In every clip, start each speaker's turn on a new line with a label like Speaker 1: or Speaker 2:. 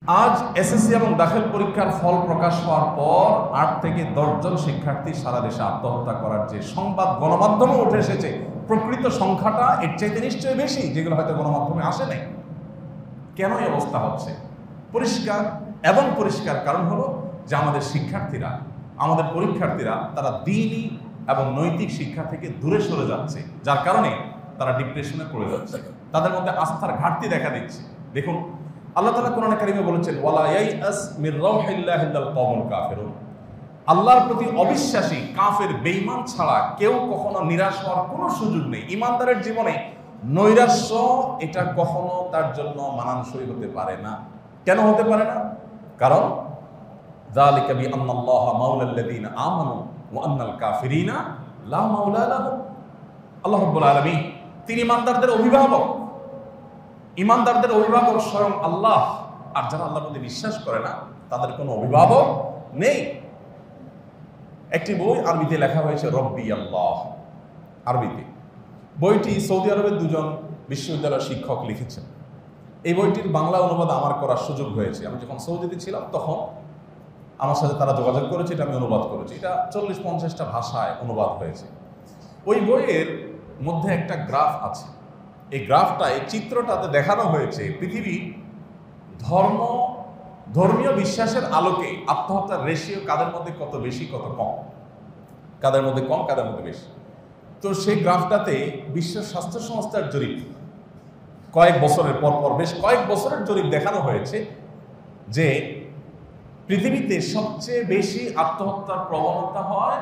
Speaker 1: আজ এসএসসি এবং দাখিল পরীক্ষার ফল প্রকাশ হওয়ার পর ৮ থেকে ১০ জন শিক্ষার্থী সারা দেশে আত্মহত্যা করার যে সংবাদ গণমাধ্যমে উঠে এসেছে, প্রকৃত সংখ্যাটা এর চাইতে নিশ্চয়ই বেশি, যেগুলো হয়তো গণমাধ্যমে আসে নাই। কেন এই অবস্থা হচ্ছে? পরিষ্কার কারণ হলো যে আমাদের শিক্ষার্থীরা, আমাদের পরীক্ষার্থীরা তারা দ্বীনি এবং নৈতিক শিক্ষা থেকে দূরে সরে যাচ্ছে, যার কারণে তারা ডিপ্রেশনে পড়ে যাচ্ছে, তাদের মধ্যে আস্থার ঘাটতি দেখা দিচ্ছে। দেখুন, আল্লাহ তাআলা কোরআনে কারিমে বলেছেন, ওয়ালা ইয়াইআস মির রাউহিল্লাহি ইল্লাল কওমুল কাফিরুন। আল্লাহর প্রতি অবিশ্বাসী কাফের বেঈমান ছাড়া কেউ কখনো নিরাশ হওয়ার কোনো সুযোগ নেই। ঈমানদারের জীবনে নৈরাশ্য এটা কখনো তার জন্য মানানসই হতে পারে না। কেন হতে পারে না? কারণ যালিকা বিআন্নাল্লাহা মাওলাল্লাযীনা আমানু ওয়া আন্নাল কাফিরিনা লা মাওলা লাহুম। আল্লাহ রাব্বুল আলামিন তিনি ঈমানদারদের অভিভাবক। ঈমানদারদের অভিভাবক স্বয়ং আল্লাহ। আর যারা আল্লাহর প্রতি বিশ্বাস করে না, তাদের কোনো অভিভাবক নেই। একটি বই আরবিতে লেখা হয়েছে, রব্বি আল্লাহ, আরবিতে। বইটি সৌদি আরবের দুজন বিশ্ববিদ্যালয়ের শিক্ষক লিখেছেন। এই বইটির বাংলা অনুবাদ আমার করার সুযোগ হয়েছে। আমি যখন সৌদিতে ছিলাম তখন আমার সাথে তারা যোগাযোগ করেছে, এটা আমি অনুবাদ করেছি। এটা 40-50টা ভাষায় অনুবাদ হয়েছে। ওই বইয়ের মধ্যে একটা গ্রাফ আছে। এই গ্রাফটা, এই চিত্রটাতে দেখানো হয়েছে পৃথিবী ধর্মীয় বিশ্বাসের আলোকে আত্মহত্যার রেশিও কাদের মধ্যে কত বেশি, কত কম, কাদের মধ্যে কম, কাদের মধ্যে বেশি। তো সেই গ্রাফটাতে বিশ্ব স্বাস্থ্য সংস্থার জরিপ, কয়েক বছরের পর বেশ কয়েক বছরের জরিপ দেখানো হয়েছে যে পৃথিবীতে সবচেয়ে বেশি আত্মহত্যার প্রবণতা হয়,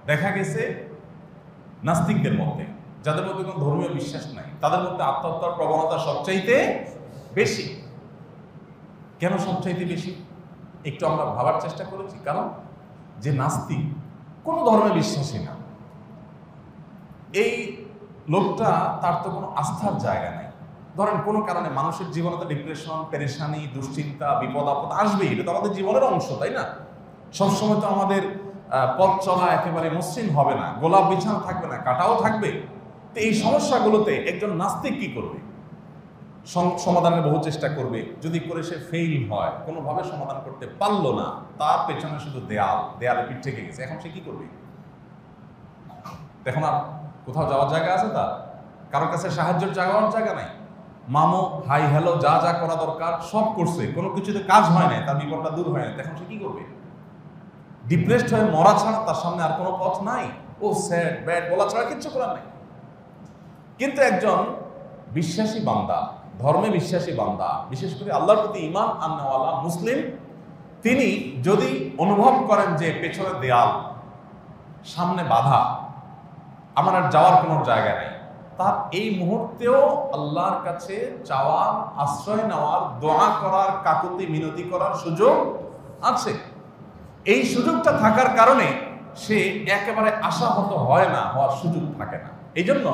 Speaker 1: দেখা গেছে, নাস্তিকদের মধ্যে, যাদের মধ্যে কোনো ধর্মীয় বিশ্বাস নাই, তাদের মধ্যে আত্মহত্যার প্রবণতা সবচাইতে বেশি। কেন সবচাইতে বেশি? একটু আমরা ভাবার চেষ্টা করেছি। কারণ যে নাস্তিক, কোনো ধর্মে বিশ্বাসী না, এই লোকটা, তার তো কোনো আস্থার জায়গা নাই। ধরেন কোনো কারণে মানুষের জীবনে তো ডিপ্রেশন, পেরেশানি, দুশ্চিন্তা, বিপদ আপদ আসবেই। এটা তো আমাদের জীবনের অংশ, তাই না? সবসময় তো আমাদের পথ চলা একেবারে মসৃণ হবে না, গোলাপ বিছানা থাকবে না, কাটাও থাকবে। তো এই সমস্যাগুলোতে একজন নাস্তিক কি করবে? সমাধানের বহু চেষ্টা করবে। যদি করে সে ফেইল হয়, কোনোভাবে সমাধান করতে পারলো না, তার পেছনে শুধু দেয়ালে পিঠ থেকে গেছে, এখন সে কি করবে? এখন আর কোথাও যাওয়ার জায়গা আছে? তার কারোর কাছে সাহায্যের জায়গা নাই। মামু, হাই হ্যালো, যা যা করা দরকার সব করছে, কোনো কিছুতে কাজ হয় নাই, তার বিপদটা দূর হয় না। এখন সে কি করবে? ডিপ্রেসড হয়ে মরা ছাড়া তার সামনে আর কোনো পথ নাই। ও স্যাড ব্যাড বলা ছাড়া কিচ্ছু করার নাই। কিন্তু একজন বিশ্বাসী বান্দা, ধর্মে বিশ্বাসী বান্দা, বিশেষ করে আল্লাহর প্রতি ঈমান আননেওয়ালা মুসলিম, তিনি যদি অনুভব করেন যে পেছনে দেয়াল, সামনে বাধা, আমার আর যাওয়ার কোনো জায়গা নেই, তার এই মুহূর্তেও আল্লাহর কাছে চাওয়ার, আশ্রয় নেওয়ার, দোয়া করার, কাকুতি মিনতি করার সুযোগ আছে। এই সুযোগটা থাকার কারণে সে একেবারে আশাহত হয় না, হওয়ার সুযোগ থাকে না। এই জন্য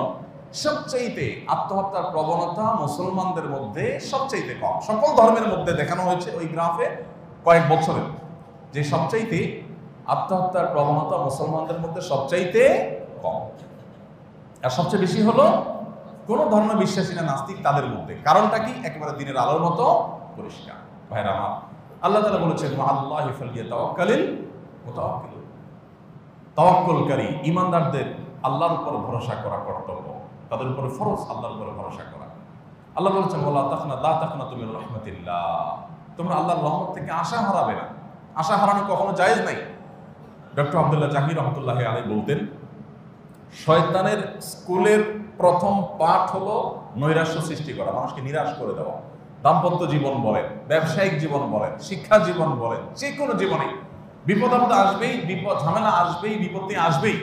Speaker 1: সবচাইতে আত্মহত্যার প্রবণতা মুসলমানদের মধ্যে সবচাইতে কম। সকল ধর্মের মধ্যে দেখানো হয়েছে ওই গ্রাফে কয়েক বছরে, যে সবচাইতে আত্মহত্যার প্রবণতা মুসলমানদের মধ্যে সবচাইতে কম। আর সবচেয়ে বেশি হলো কোনো ধর্ম বিশ্বাসী না নাস্তিক, তাদের মধ্যে। কারণটা কি? একেবারে দিনের আলোর মতো পরিষ্কার। ভাইরা আমার, আল্লাহ তাআলা বলেছেন, মাআল্লাহি ফালইয়াতাওয়াক্কালিল মুতাওয়াক্কিলুন। তাওয়াক্কুলকারী ঈমানদারদের আল্লাহর উপর ভরসা করা কর্তব্য, তাদের উপরে ফরজ আল্লাহর উপরে ভরসা করা। আল্লাহ বলেছেন, ওয়ালা তাকনাতু মির রাহমাতিল্লাহ। তোমরা আল্লাহর রহমত থেকে আশা হারাবে না। আশা হারানো কখনো জায়েজ নাই। ডক্টর আব্দুল্লাহ জাহির রহমতুল্লাহি আলাইহি বলতেন, শয়তানের স্কুলের প্রথম পাঠ হলো নৈরাশ্য সৃষ্টি করা, মানুষকে নিরাশ করে দেওয়া। দাম্পত্য জীবন বলেন, ব্যবসায়িক জীবন বলেন, শিক্ষা জীবন বলেন, যে কোনো জীবনে বিপদ আপদ আসবেই, বিপদ ঝামেলা আসবেই, বিপত্তি আসবেই।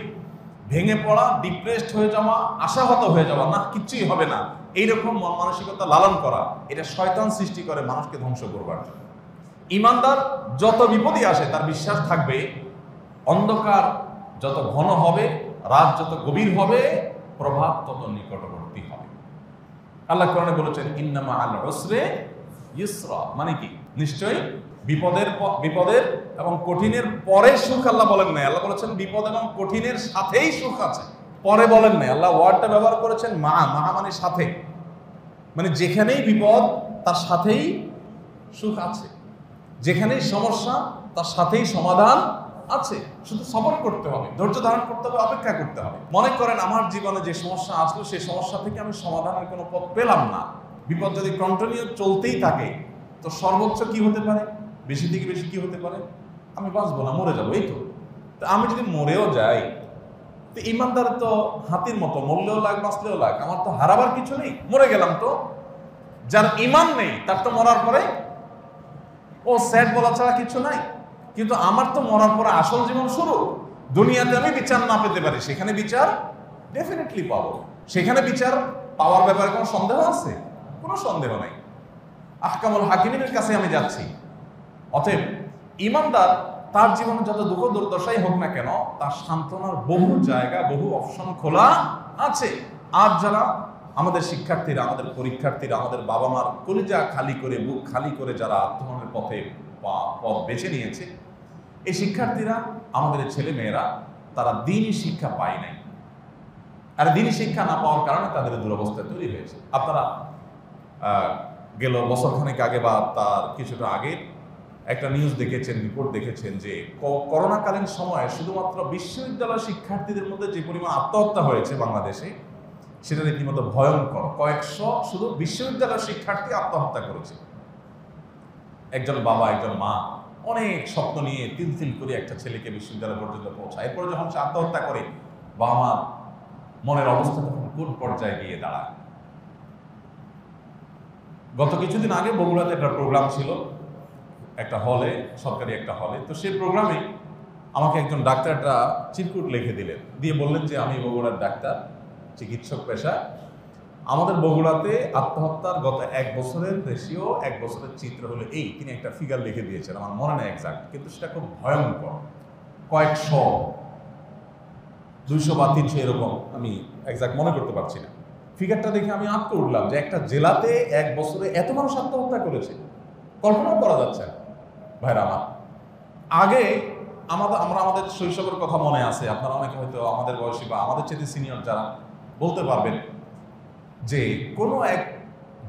Speaker 1: ভেঙে পড়া, ডিপ্রেসড হয়ে যাওয়া, আশাহত হয়ে যাওয়া, না কিচ্ছুই হবে না, এইরকম মন মানসিকতা লালন করা, এটা শয়তান সৃষ্টি করে মানুষকে ধ্বংস করবার জন্য। ঈমানদার যত বিপদই আসে, তার বিশ্বাস থাকবে অন্ধকার যত ঘন হবে, রাত যত গভীর হবে, প্রভাত তত নিকটবর্তী হবে। আল্লাহ কোরআনে বলেছেন, ইন্নামা আল উসরে ইউসরা, মানে কি? নিশ্চয়ই বিপদের এবং কঠিনের পরে সুখ আল্লাহ বলেন নাই। আল্লাহ বলেছেন বিপদ এবং কঠিনের সাথেই সুখ আছে, পরে বলেন নাই। আল্লাহ ওয়ার্ডটা ব্যবহার করেছেন মা মানে সাথে, মানে যেখানেই বিপদ তার সাথেই সুখ আছে। যেখানেই সমস্যা তার সাথেই সমাধান আছে, শুধু সবর করতে হবে, ধৈর্য ধারণ করতে হবে, অপেক্ষা করতে হবে। মনে করেন আমার জীবনে যে সমস্যা আসলো সেই সমস্যা থেকে আমি সমাধানের কোনো পথ পেলাম না, বিপদ যদি কন্টিনিউ চলতেই থাকে তো সর্বোচ্চ কি হতে পারে, বেশি থেকে বেশি কি হতে পারে, আমি বাঁচবো না, মরে যাবো। এই তো আমি যদি মরেও যাই তো ইমানদার তো হাতির মতো, মরলেও লাগ বাঁচলেও লাগ, আমার তো হারাবার কিছু নেই, মরে গেলাম। তো যার ইমান নেই তার তো মরার পরে ও স্যাড বলা ছাড়া কিছু নাই। কিন্তু আমার তো মরার পরে আসল জীবন শুরু। দুনিয়াতে আমি বিচার না পেতে পারি, সেখানে বিচার ডেফিনেটলি পাবো। সেখানে বিচার পাওয়ার ব্যাপারে কোনো সন্দেহ আছে? কোনো সন্দেহ নাই। আহকামুল হাকিমের কাছে আমি যাচ্ছি। অতএব ইমানদার তার জীবনে যত দুঃখ দুর্দশাই হোক না কেন, তার সান্ত্বনার বহু জায়গা, বহু অপশন খোলা আছে। আর যারা আমাদের শিক্ষার্থীরা, আমাদের পরীক্ষার্থীরা, আমাদের বাবা মার কলিজা খালি করে, বুক খালি করে যারা আত্মহননের পথে পথ বেছে নিয়েছে, এই শিক্ষার্থীরা, আমাদের ছেলে মেয়েরা, তারা দিনই শিক্ষা পায় নাই। আর দিনই শিক্ষা না পাওয়ার কারণে তাদের দুরবস্থা তৈরি হয়েছে। আপনারা গেল বছরখানেক আগে বা তার কিছুটা আগে একটা নিউজ দেখেছেন, রিপোর্ট দেখেছেন যে করোনাকালীন সময়ে শুধুমাত্র বিশ্ববিদ্যালয় শিক্ষার্থীদের মধ্যে যে পরিমাণ আত্মহত্যা হয়েছে বাংলাদেশে, সেটা রীতিমতো ভয়ঙ্কর। কয়েকশো শুধু বিশ্ববিদ্যালয় শিক্ষার্থী আত্মহত্যা করেছে। একজন বাবা, একজন মা অনেক স্বপ্ন নিয়ে তিল তিল করে একটা ছেলেকে বিশ্ববিদ্যালয় পর্যন্ত পৌঁছায়। এরপরে যখন সে আত্মহত্যা করে, বাবা মার মনের অবস্থা তখন কোন পর্যায়ে গিয়ে দাঁড়ায়। গত কিছুদিন আগে বগুড়াতে একটা প্রোগ্রাম ছিল, একটা হলে, সরকারি একটা হলে। তো সেই প্রোগ্রামে আমাকে একজন ডাক্তারটা চিরকুট লিখে দিলেন, দিয়ে বললেন যে আমি বগুড়ার ডাক্তার, চিকিৎসক পেশা। আমাদের বগুড়াতে আত্মহত্যার গত 1 বছরের রেশিও, 1 বছরের চিত্র হলো এই। তিনি একটা ফিগার লিখে দিয়েছেন, আমার মনে নেই এক্সাক্ট, কিন্তু সেটা খুব ভয়ঙ্কর। কয়েকশো, 200 বা 300 এরকম, আমি এক্সাক্ট মনে করতে পারছি না। ফিগারটা দেখে আমি আঁতকে উঠলাম যে একটা জেলাতে 1 বছরে এত মানুষ আত্মহত্যা করেছে, কল্পনাও করা যাচ্ছে না। ভাইরা আমার, আগে আমরা আমাদের শৈশবের কথা মনে আছে, আপনারা অনেকে হয়তো আমাদের বয়সী বা আমাদের চেয়ে সিনিয়র যারা বলতে পারবেন যে কোনো এক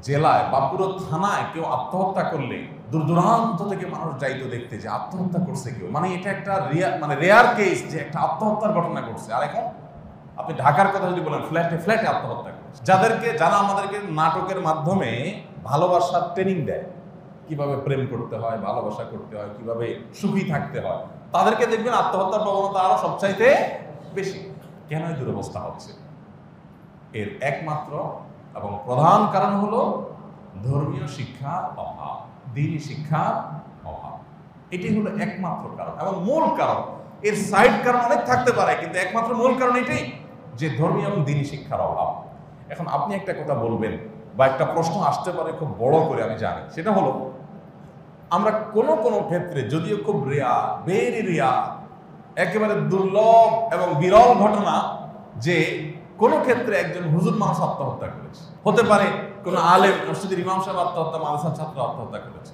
Speaker 1: জেলায় বা পুরো থানায় কেউ আত্মহত্যা করলে দূর দূরান্ত থেকে মানুষ যাইতো দেখতে যে আত্মহত্যা করছে কেউ। মানে এটা একটা রেয়ার কেস যে একটা আত্মহত্যার ঘটনা ঘটছে। আর এখন আপনি ঢাকার কথা যদি বলেন, ফ্ল্যাটে ফ্ল্যাটে আত্মহত্যা করছে। যারা আমাদেরকে নাটকের মাধ্যমে ভালোবাসার ট্রেনিং দেয়, কিভাবে প্রেম করতে হয়, ভালোবাসা করতে হয়, কিভাবে সুখী থাকতে হয়, তাদেরকে দেখবেন আত্মহত্যার প্রবণতা আরো সবচাইতে বেশি। কেন এই দুরবস্থা হচ্ছে? এর একমাত্র এবং প্রধান কারণ হলো ধর্মীয় শিক্ষার অভাব, দ্বীনি শিক্ষার অভাব। এটি হলো একমাত্র কারণ এবং মূল কারণ। এর সাইড কারণ অনেক থাকতে পারে, কিন্তু একমাত্র মূল কারণ এটাই যে ধর্মীয় এবং দ্বীনি শিক্ষার অভাব। এখন আপনি একটা কথা বলবেন বা একটা প্রশ্ন আসতে পারে খুব বড় করে, আমি জানি, সেটা হলো আমরা কোনো কোনো ক্ষেত্রে, যদিও খুব রেয়ার, ভেরি রেয়ার, একেবারে দুর্লভ এবং বিরল ঘটনা যে কোনো ক্ষেত্রে একজন হুজুর মানুষ আত্মহত্যা করেছে। হতে পারে কোনো আলেম, মসজিদের ইমাম সাহেব আত্মহত্যা, মাদ্রাসার ছাত্র আত্মহত্যা করেছে।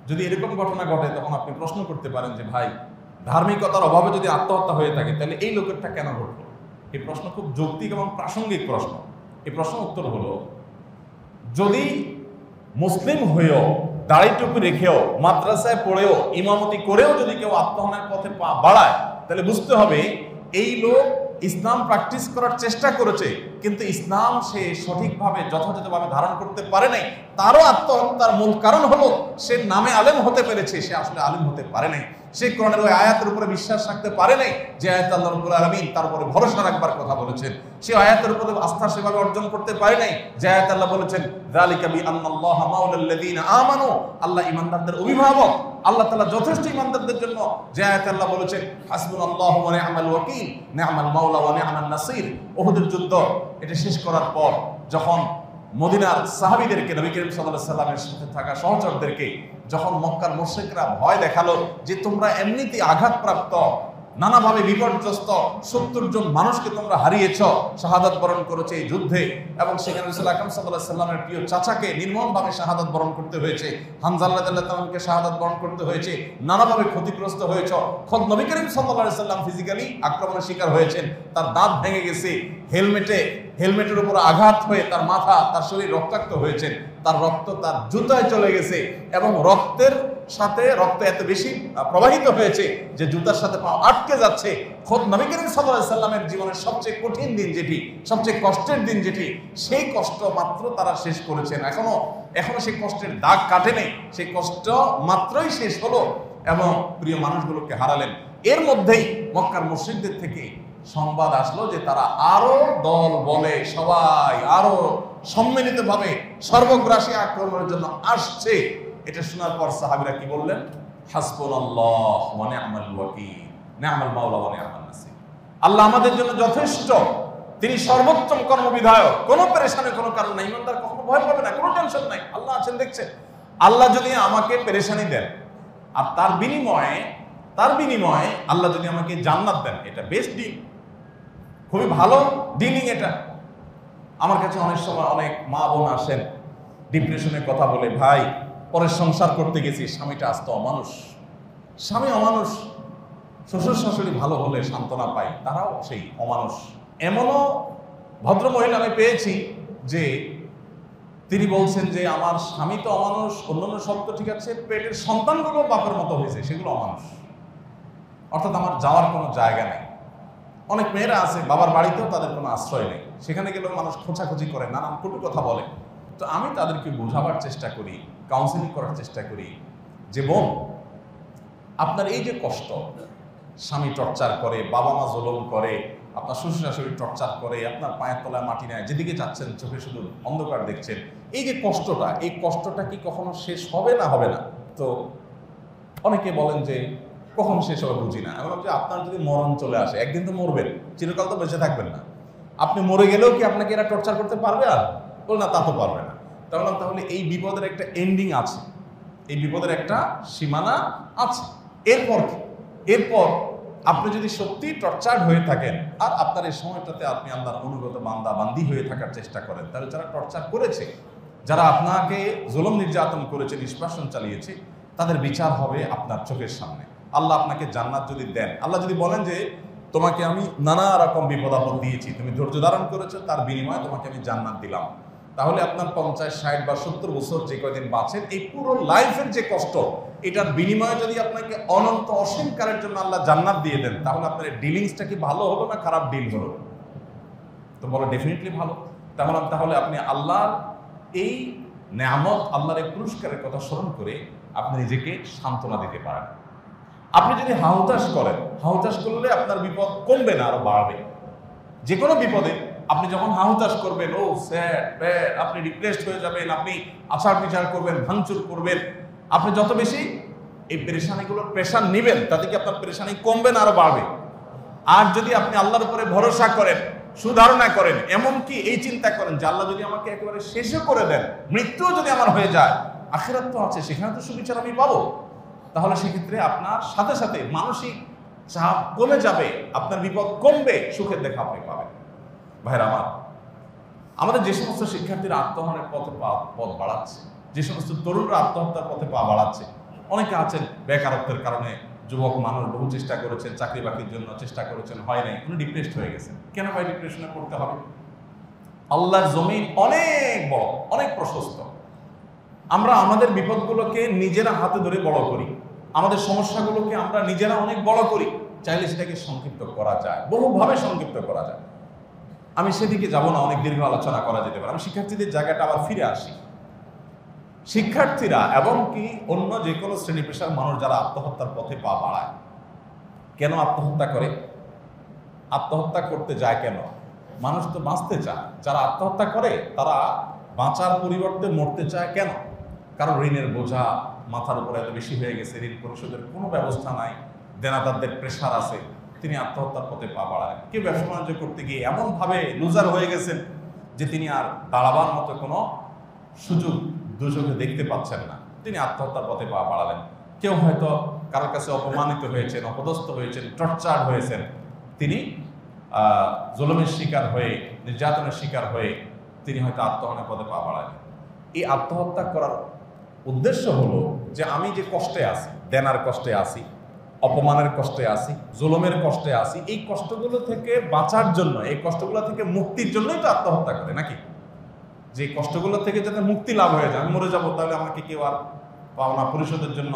Speaker 1: যদি এরকম ঘটনা ঘটে তখন আপনি প্রশ্ন করতে পারেন যে ভাই, ধার্মিকতার অভাবে যদি আত্মহত্যা হয়ে থাকে তাহলে এই লোকেরটা কেন ঘটলো? এই প্রশ্ন খুব যৌক্তিক এবং প্রাসঙ্গিক প্রশ্ন। এই প্রশ্ন উত্তর হলো, যদি মুসলিম হয়েও, দাড়ি টুপি রেখেও, মাদ্রাসায় পড়েও, ইমামতি করেও যদি কেউ আত্মহননের পথে পা বাড়ায়, তাহলে বুঝতে হবে এই লোক ইসলাম প্র্যাকটিস করার চেষ্টা করেছে, কিন্তু ইসলাম সে সঠিকভাবে যথাযথভাবে ধারণ করতে পারে নাই। তারও আত্মহত্যার মূল কারণ হলো সে নামে আলেম হতে পেরেছে, সে আসলে আলেম হতে পারে নাই। সে কোরআনের ওই আয়াতের উপরে বিশ্বাস রাখতে পারে নাই যে আয়াত আল্লাহ রাব্বুল আলামিন তার উপরে ভরসা রাখবার কথা বলেছেন। সে আয়াতের উপরে আস্থা সেভাবে অর্জন করতে পারে নাই যে আয়াত আল্লাহ বলেছেন যালিকা বিআন্নাল্লাহা মাওলাল্লাযীনা আমানু, আল্লাহ ঈমানদারদের অভিভাবক। আল্লাহ তাআলা যথেষ্ট ঈমানদারদের জন্য যে আয়াত আল্লাহ বলেছেন হাসবুনাল্লাহু ওয়া নি'মাল ওয়াকিল, নি'মাল মাওলা ওয়া নি'মান নাসির। উহুদের যুদ্ধ এটা শেষ করার পর যখন মদিনার সাহাবীদেরকে, নবী করিম সাল্লাল্লাহু আলাইহি সাল্লামের সাথে থাকা সহচরদেরকে যখন মক্কার মুশরিকরা ভয় দেখালো যে তোমরা এমনিতেই আঘাতপ্রাপ্ত, নানাভাবে বিপর্যস্ত 70 জন মানুষকে তোমরা হারিয়েছ, শাহাদাত বরণ করেছে এই যুদ্ধে, এবং সেখানে রাসূল আকরাম সাল্লাল্লাহু আলাইহি সাল্লামের প্রিয় চাচাকে নির্মমভাবে শাহাদাত বরণ করতে হয়েছে, হামজা রাদিয়াল্লাহু তাআলাকে শাহাদাত বরণ করতে হয়েছে, নানাভাবে ক্ষতিগ্রস্ত হয়েছ। খোদ নবী করিম সাল্লাল্লাহু আলাইহি সাল্লাম ফিজিক্যালি আক্রমণের শিকার হয়েছেন, তার দাঁত ভেঙে গেছে, হেলমেটে হেলমেটের উপর আঘাত হয়ে তার মাথা, তার শরীর রক্তাক্ত হয়েছে, তার রক্ত তার জুতায় চলে গেছে এবং রক্তের সাথে রক্ত এত বেশি প্রবাহিত হয়েছে যে জুতার সাথে পা আটকে যাচ্ছে। খোদ নবী করিম সাল্লাল্লাহু আলাইহি সাল্লামের জীবনের সবচেয়ে কঠিন দিন যেটি, সবচেয়ে কষ্টের দিন যেটি, সেই কষ্ট মাত্র তারা শেষ করেছেন। এখনো সেই কষ্টের দাগ কাটেনি, সেই কষ্ট মাত্রই শেষ হলো এবং প্রিয় মানুষগুলোকে হারালেন। এর মধ্যেই মক্কার মুশরিকদের থেকে সংবাদ আসলো যে তারা আরো দল বলে সবাই আরো সম্মিলিতভাবে সর্বগ্রাসী আক্রমণের জন্য আসছে। এটা শোনার পর সাহাবীরা কি বললেন? হাসবুনাল্লাহ ওয়া নি'মাল ওয়াকিল, নি'মাল মাওলা ওয়া নি'মান নাসির। আল্লাহ আমাদের জন্য যথেষ্ট, তিনি সর্বোত্তম কর্মবিধায়ক। কোনো পেরেশানি কোনো কারণ নাই, ইমানদার কখনো ভয় পাবে না, কোনো টেনশন নাই। আল্লাহ আছেন, দেখছেন। আল্লাহ যদি আমাকে পেরেশানি দেন আর তার বিনিময়ে আল্লাহ যদি আমাকে জান্নাত দেন, এটা বেস্ট ডিল, খুবই ভালো ডিলিং এটা। আমার কাছে অনেক সময় অনেক মা বোন আসেন ডিপ্রেশনের কথা বলে, ভাই পরে সংসার করতে গেছি, স্বামীটা আস্ত অমানুষ, স্বামী অমানুষ, শ্বশুর শাশুড়ি ভালো হলে সান্ত্বনা পাই, তারাও সেই অমানুষ। এমনও ভদ্র মহিলা আমি পেয়েছি যে তিনি বলছেন যে আমার স্বামী তো অমানুষ, অন্যান্য সব তো ঠিক আছে, পেটের সন্তানগুলো বাপের মতো হয়েছে, সেগুলো অমানুষ। অর্থাৎ আমার যাওয়ার কোনো জায়গা নেই। অনেক মেয়েরা আছে বাবার বাড়িতেও তাদের কোনো আশ্রয় নেই, সেখানে গেলেও মানুষ খোঁচাখুচি করে, নানান কটু কথা বলে। তো আমি তাদেরকে বোঝাবার চেষ্টা করি, কাউন্সিলিং করার চেষ্টা করি যে বোন, আপনার এই যে কষ্ট, স্বামী টর্চার করে, বাবা মা জুলুম করে, আপনার শ্বশুর শাশুড়ি টর্চার করে, আপনার পায়ের তলায় মাটি নেয়, যেদিকে যাচ্ছেন চোখে শুধু অন্ধকার দেখছেন, এই যে কষ্টটা, এই কষ্টটা কি কখনো শেষ হবে না? হবে না। তো অনেকে বলেন যে কখন শেষ হবে বুঝি না। আমি ভাবছি আপনার যদি মরণ চলে আসে, একদিন তো মরবেন, চিরকাল তো বেঁচে থাকবেন না। আপনি মরে গেলেও কি আপনাকে এরা টর্চার করতে পারবে? আর বল না, তা তো পারবে না। তাহলে এই বিপদের একটা এন্ডিং আছে, এই বিপদের একটা সীমানা আছে। এরপর আপনি যদি সত্যি টর্চার্ড হয়ে থাকেন আর আপনার এই সময়টাতে আপনি আল্লাহর অনুগত বান্দা বান্দি হয়ে থাকার চেষ্টা করেন, তাহলে যারা টর্চার করেছে, যারা আপনাকে জুলুম নির্যাতন করেছে, নিষ্পাষণ চালিয়েছে, তাদের বিচার হবে আপনার চোখের সামনে। আল্লাহ আপনাকে জান্নাত যদি দেন, আল্লাহ যদি বলেন যে তোমাকে আমি নানা রকম বিপদ আপদ দিয়েছি, তুমি ধৈর্য ধারণ করেছো, তার বিনিময়ে তোমাকে আমি জান্নাত দিলাম, তাহলে আপনার 50, 60 বা 70 বছর যে কয়দিন বাঁচেন, এই পুরো লাইফের যে কষ্ট, এটার বিনিময়ে যদি আপনাকে অনন্ত অসীম কালের জন্য আল্লাহ জান্নাত দিয়ে দেন, তাহলে আপনার ডিলিংসটা কি ভালো হলো না খারাপ ডিল হলো? তো বলো ডেফিনেটলি ভালো। তাহলে আপনি আল্লাহর এই নেয়ামত, আল্লাহর এই পুরস্কারের কথা স্মরণ করে আপনি নিজেকে সান্ত্বনা দিতে পারেন। আপনি যদি হাহুতাশ করেন, হাহুতাশ করলে আপনার বিপদ কমবে না, আরো বাড়বে। যে কোনো বিপদে আপনি যখন হাহুতাশ করবেন, ও স্যাড ব্যাড, আপনি ডিপ্রেসড হয়ে যাবেন, আপনি আচার বিচার করবেন, ভাঙচুর করবেন, আপনি যত বেশি এই পেরেশানিগুলোর প্রেশার নেবেন, তাতে কি আপনার পেরেশানি কমবে না, আরো বাড়বে। আর যদি আপনি আল্লাহর উপরে ভরসা করেন, সুধারণা করেন, এমনকি এই চিন্তা করেন যে আল্লাহ যদি আমাকে একেবারে শেষে করে দেন, মৃত্যুও যদি আমার হয়ে যায়, আখিরাত তো আছে, সেখানে তো সুবিচার আমি পাবো, তাহলে সেক্ষেত্রে আপনার সাথে সাথে মানসিক চাপ কমে যাবে, আপনার বিপদ কমবে, সুখের দেখা আপনি পাবেন। ভাইরা আমার, আমাদের যে সমস্ত শিক্ষার্থীরা আত্মহননের পথ বাড়াচ্ছে, যে সমস্ত তরুণরা আত্মহত্যার পথে পা বাড়াচ্ছে, অনেকে আছেন বেকারত্বের কারণে, যুবক মানুষ বহু চেষ্টা করেছেন, চাকরি বাকরির জন্য চেষ্টা করেছেন, হয় নাই, উনি ডিপ্রেসড হয়ে গেছেন। কেন ভাই ডিপ্রেশনে পড়তে হবে? আল্লাহর জমিন অনেক বড়, অনেক প্রশস্ত। আমরা আমাদের বিপদগুলোকে নিজেরা হাতে ধরে বড় করি, আমাদের সমস্যাগুলোকে আমরা নিজেরা অনেক বড় করি। চাইলে সেটাকে সংক্ষিপ্ত করা যায়, বহুভাবে সংক্ষিপ্ত করা যায়। আমি সেদিকে যাব না, অনেক দীর্ঘ আলোচনা করা যেতে পারে। আমি শিক্ষার্থীদের জায়গাটা আবার ফিরে আসি। শিক্ষার্থীরা এবং কি অন্য যে কোনো শ্রেণী পেশার মানুষ যারা আত্মহত্যার পথে পা বাড়ায়, কেন আত্মহত্যা করে? আত্মহত্যা করতে যায় কেন? মানুষ তো বাঁচতে চায়। যারা আত্মহত্যা করে তারা বাঁচার পরিবর্তে মরতে চায় কেন? কারণ ঋণের বোঝা মাথার উপরে এত বেশি হয়ে গেছে, ঋণ পরিশোধের কোনো ব্যবস্থা নাই, দেনাদারদের প্রেশার আছে, তিনি আত্মহত্যার পথে পা বাড়ায়। কেউ ব্যবসা বাণিজ্য করতে গিয়ে এমনভাবে লুজার হয়ে গেছেন যে তিনি আর দাঁড়াবার মতো কোনো সুযোগ দুচোখে দেখতে পাচ্ছেন না, তিনি আত্মহত্যার পথে পা বাড়ালেন। কেউ হয়তো কারোর কাছে অপমানিত হয়েছেন, অপদস্থ হয়েছেন, টর্চার হয়েছেন, তিনি জুলুমের শিকার হয়ে, নির্যাতনের শিকার হয়ে তিনি হয়তো আত্মহননের পথে পা বাড়ালেন। এই আত্মহত্যা করার উদ্দেশ্য হলো যে আমি যে কষ্টে আছি, দেনার কষ্টে আছি, অপমানের কষ্টে আছি, জুলুমের কষ্টে আছি, এই কষ্টগুলো থেকে বাঁচার জন্য, এই কষ্টগুলো থেকে মুক্তির জন্যই তো আত্মহত্যা করে নাকি? যে কষ্টগুলো থেকে যাতে মুক্তি লাভ হয়ে যায়, আমি মরে যাবো তাহলে আমাকে কেউ আর পাওনা পরিশোধের জন্য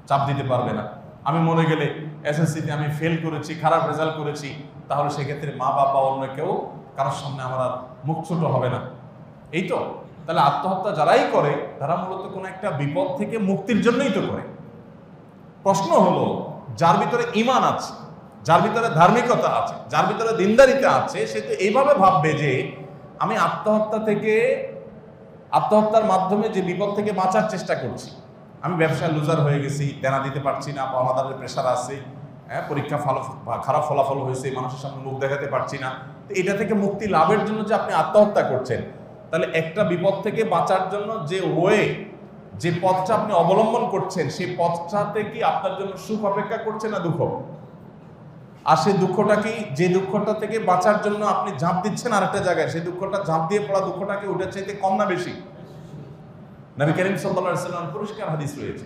Speaker 1: চাপ দিতে পারবে না। আমি মরে গেলে এসএসসিতে আমি ফেল করেছি, খারাপ রেজাল্ট করেছি, তাহলে সেক্ষেত্রে মা বাবা অন্য কেউ কারোর সামনে আমার আর মুখ ছোট হবে না। এই তো, তাহলে আত্মহত্যা যারাই করে তারা মূলত কোনো একটা বিপদ থেকে মুক্তির জন্যই তো করে। প্রশ্ন হলো, যার ভিতরে ঈমান আছে, যার ভিতরে ধার্মিকতা আছে, যার ভিতরে দিনদারিতা আছে, সে তো এইভাবে ভাববে যে আমি আত্মহত্যার মাধ্যমে যে বিপদ থেকে বাঁচার চেষ্টা করছি, আমি ব্যবসায় লুজার হয়ে গেছি, দেনা দিতে পারছি না, পাওনাদারের প্রেশার আছে, পরীক্ষা খারাপ ফলাফল হয়েছে, মানুষের সামনে মুখ দেখাতে পারছি না, তো এটা থেকে মুক্তি লাভের জন্য যে আপনি আত্মহত্যা করছেন, তাহলে একটা বিপদ থেকে বাঁচার জন্য যে পথটা আপনি অবলম্বন করছেন, সেই পথটাতে কি আপনার জন্য সুখ অপেক্ষা করছে না দুঃখ? আর সেই দুঃখটা কি, যে দুঃখটা থেকে বাঁচার জন্য আপনি ঝাঁপ দিচ্ছেন আরেকটা জায়গায়, সেই দুঃখটা ঝাঁপ দিয়ে পড়া দুঃখটাকে ওটার চাইতে কম না বেশি? নবী করিম সাল্লাল্লাহু আলাইহি ওয়াসাল্লাম পরিষ্কার হাদিস রয়েছে,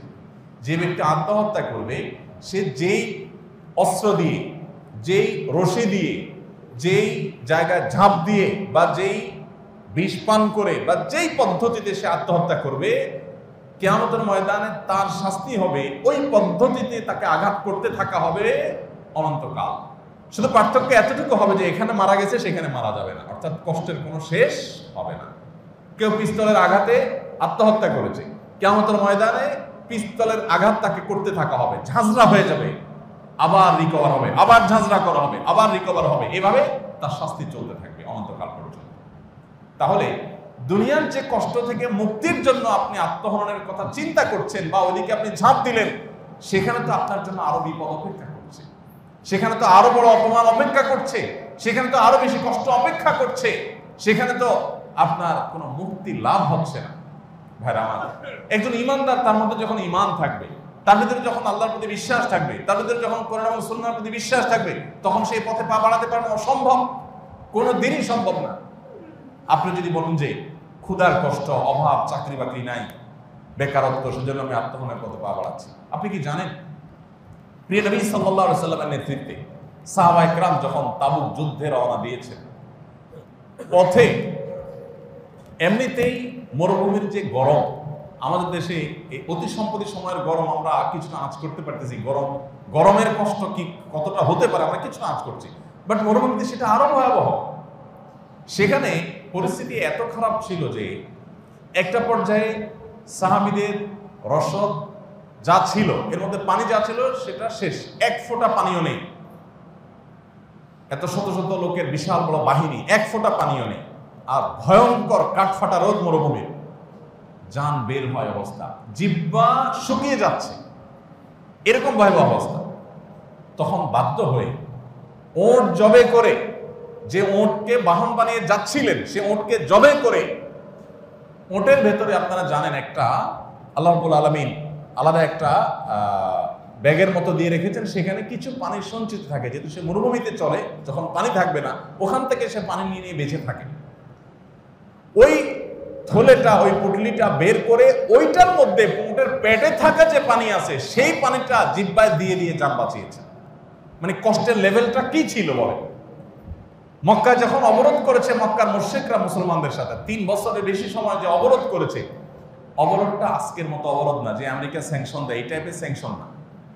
Speaker 1: যে ব্যক্তি আত্মহত্যা করবে সে যেই অস্ত্র দিয়ে, যেই রশি দিয়ে, যেই জায়গায় ঝাঁপ দিয়ে, বা যেই বিষ পান করে, বা যেই পদ্ধতিতে সে আত্মহত্যা করবে, কিয়ামতের ময়দানে তার শাস্তি হবে ওই পদ্ধতিতে তাকে আঘাত করতে থাকা হবে অনন্তকাল। শুধু পার্থক্য এতটুকু হবে যে এখানে মারা গেছে, সেখানে মারা যাবে না, অর্থাৎ কষ্টের কোনো শেষ হবে না। কেউ পিস্তলের আঘাতে আত্মহত্যা করেছে, কিয়ামতের ময়দানে পিস্তলের আঘাত তাকে করতে থাকা হবে, ঝাঁঝরা হয়ে যাবে, আবার রিকভার হবে, আবার ঝাঁঝরা করা হবে, আবার রিকভার হবে, এভাবে তার শাস্তি চলতে থাকবে অনন্তকাল পর্যন্ত। তাহলে দুনিয়ার যে কষ্ট থেকে মুক্তির জন্য আপনি আত্মহননের কথা চিন্তা করছেন, বা ওদিকে আপনি ঝাঁপ দিলেন, সেখানে তো আপনার জন্য আরো বিপদ অপেক্ষা করছে, সেখানে তো আরো বড় অপমান অপেক্ষা করছে, সেখানে তো আরো বেশি কষ্ট অপেক্ষা করছে, সেখানে তো আপনার কোনো মুক্তি লাভ হচ্ছে না। ভাইরা আমার, একজন ইমানদার, তার মধ্যে যখন ঈমান থাকবে, তার ভিতরে যখন আল্লাহর প্রতি বিশ্বাস থাকবে, তার ভিতরে যখন কোরআন এবং সুন্নাহর প্রতি বিশ্বাস থাকবে, তখন সেই পথে পা বাড়াতে পারানো অসম্ভব, কোনো দিনই সম্ভব না। আপনি যদি বলেন যে ক্ষুধার কষ্ট, অভাব, চাকরি বাকরি নাই, বেকারত্ব, সেজন্য আমি আত্মহননের পথে পা বাড়াচ্ছি, আপনি কি জানেন প্রিয় নবী সাল্লাল্লাহু আলাইহি ওয়াসাল্লামের নেতৃত্বে সাহাবায়ে কেরাম যখন তাবুক যুদ্ধে রওনা দিয়েছেন, পথে এমনিতেই মরুভূমির যে গরম, আমাদের দেশে এই অতি সম্প্রতি সময়ের গরম আমরা কিছুটা আঁচ করতে পারতেছি, গরমের কষ্ট কি কতটা হতে পারে আমরা কিছুটা আঁচ করছি, বাট মরুভূমিতে সেটা আরো ভয়াবহ। সেখানে পরিস্থিতি এত খারাপ ছিল যে একটা পর্যায়ে সাহাবীদের রসদ যা ছিল, এর মধ্যে পানি যা ছিল সেটা শেষ, এক ফোঁটা পানিও নেই। এত শত শত লোকের বিশাল বড় বাহিনী, এক ফোঁটা পানিও নেই, আর ভয়ঙ্কর কাঠফাটা রোদ মরুভূমির, জান বের হয় অবস্থা, জিহ্বা শুকিয়ে যাচ্ছে, এরকম ভয়াবহ অবস্থা। তখন বাধ্য হয়ে ওট জবে করে, যে ওটকে বাহন বানিয়ে যাচ্ছিলেন, সে ওটকে জবে করে, ওটের ভেতরে আপনারা জানেন একটা আল্লাহ রাব্বুল আলামিন আলাদা একটা ব্যাগের মতো দিয়ে রেখেছেন, সেখানে কিছু পানি সঞ্চিত থাকে, যেহেতু সে মরুভূমিতে চলে, যখন পানি থাকবে না ওখান থেকে সে পানি নিয়ে নিয়ে বেঁচে থাকে। ওই থলেটা, ওই পুটলিটা বের করে ওইটার মধ্যে উটের পেটে থাকা যে পানি আছে, সেই পানিটা জিহ্বায় দিয়ে দিয়ে জান বাঁচিয়েছে। মানে কষ্টের লেভেলটা কি ছিল বলে। মক্কা যখন অবরোধ করেছে, মক্কার মুশরিকরা মুসলমানদের সাথে 3 বছরের বেশি সময় যে অবরোধ করেছে, অবরোধটা আজকের মতো অবরোধ না যে আমেরিকা স্যাংশন দেয়, এই টাইপের স্যাংশন না,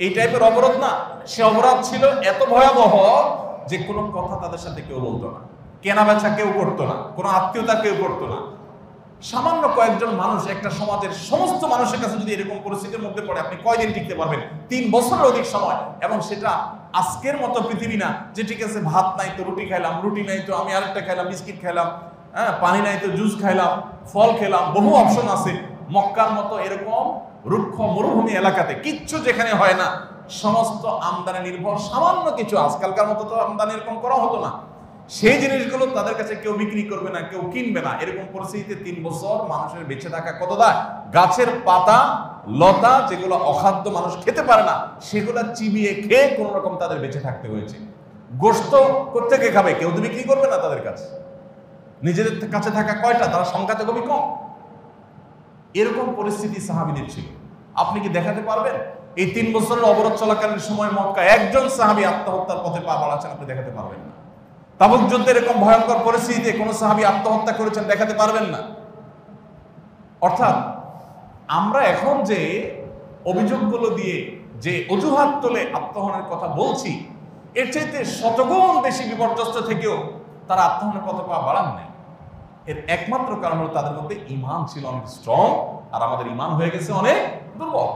Speaker 1: এই টাইপের অবরোধ না। সে অবরোধ ছিল এত ভয়াবহ যে কোনো কথা তাদের সাথে কেউ বলতো না, কেনা বেচা কেউ করতো না, কোনো আত্মীয়তা কেউ করতো না। সামান্য কয়েকজন মানুষ একটা সমাজের সমস্ত মানুষের কাছে যদি এরকম পরিস্থিতির মধ্যে পড়ে, আপনি কয়দিন টিকতে পারবেন? 3 বছরের অধিক সময়। এবং সেটা আজকের মতো পৃথিবী না যে ঠিক আছে ভাত নাই তো রুটি খাইলাম, রুটি নাই তো আমি আরেকটা খাইলাম, বিস্কিট খাইলাম, পানি নাই তো জুস খাইলাম, ফল খেলাম, বহু অপশন আছে। মক্কার মতো এরকম রুক্ষ মরুভূমি এলাকাতে কিচ্ছু যেখানে হয় না, সমস্ত আমদানি নির্ভর সামান্য কিছু, আজকালকার মতো তো আমদানি এরকম করা হতো না, সেই জিনিসগুলো তাদের কাছে কেউ বিক্রি করবে না, কেউ কিনবে না। এরকম পরিস্থিতিতে 3 বছর মানুষের বেঁচে থাকা কত দায়। গাছের পাতা লতা যেগুলো অখাদ্য মানুষ খেতে পারে না, সেগুলো চিবিয়ে খেয়ে কোন রকম তাদের বেঁচে থাকতে হয়েছে। গোশত কোত্থেকে খাবে? কেউ তো বিক্রি করবে না তাদের কাছে। নিজেদের কাছে থাকা কয়টা, তারা সংখ্যাতে খুবই কম। এরকম পরিস্থিতি সাহাবীদের ছিল। আপনি কি দেখাতে পারবেন এই 3 বছরের অবরোধ চলাকালীন সময় মক্কায় একজন সাহাবী আত্মহত্যার পথে পা বাড়াচ্ছেন আপনি দেখাতে পারবেন না। তাবুক যুদ্ধে এরকম ভয়ঙ্কর পরিস্থিতিতে কোন সাহাবী আত্মহত্যা করেছেন দেখাতে পারবেন না। অর্থাৎ আমরা এখন যে অভিযোগগুলো দিয়ে যে অজুহাত তুলে আত্মহননের কথা বলছি, এর চাইতে শতগুণ বেশি বিপর্যস্ত থেকেও তারা আত্মহননের পথে পা বাড়ান নাই। এর একমাত্র কারণ হলো তাদের মধ্যে ঈমান ছিল অনেক স্ট্রং, আর আমাদের ঈমান হয়ে গেছে অনেক দুর্বল।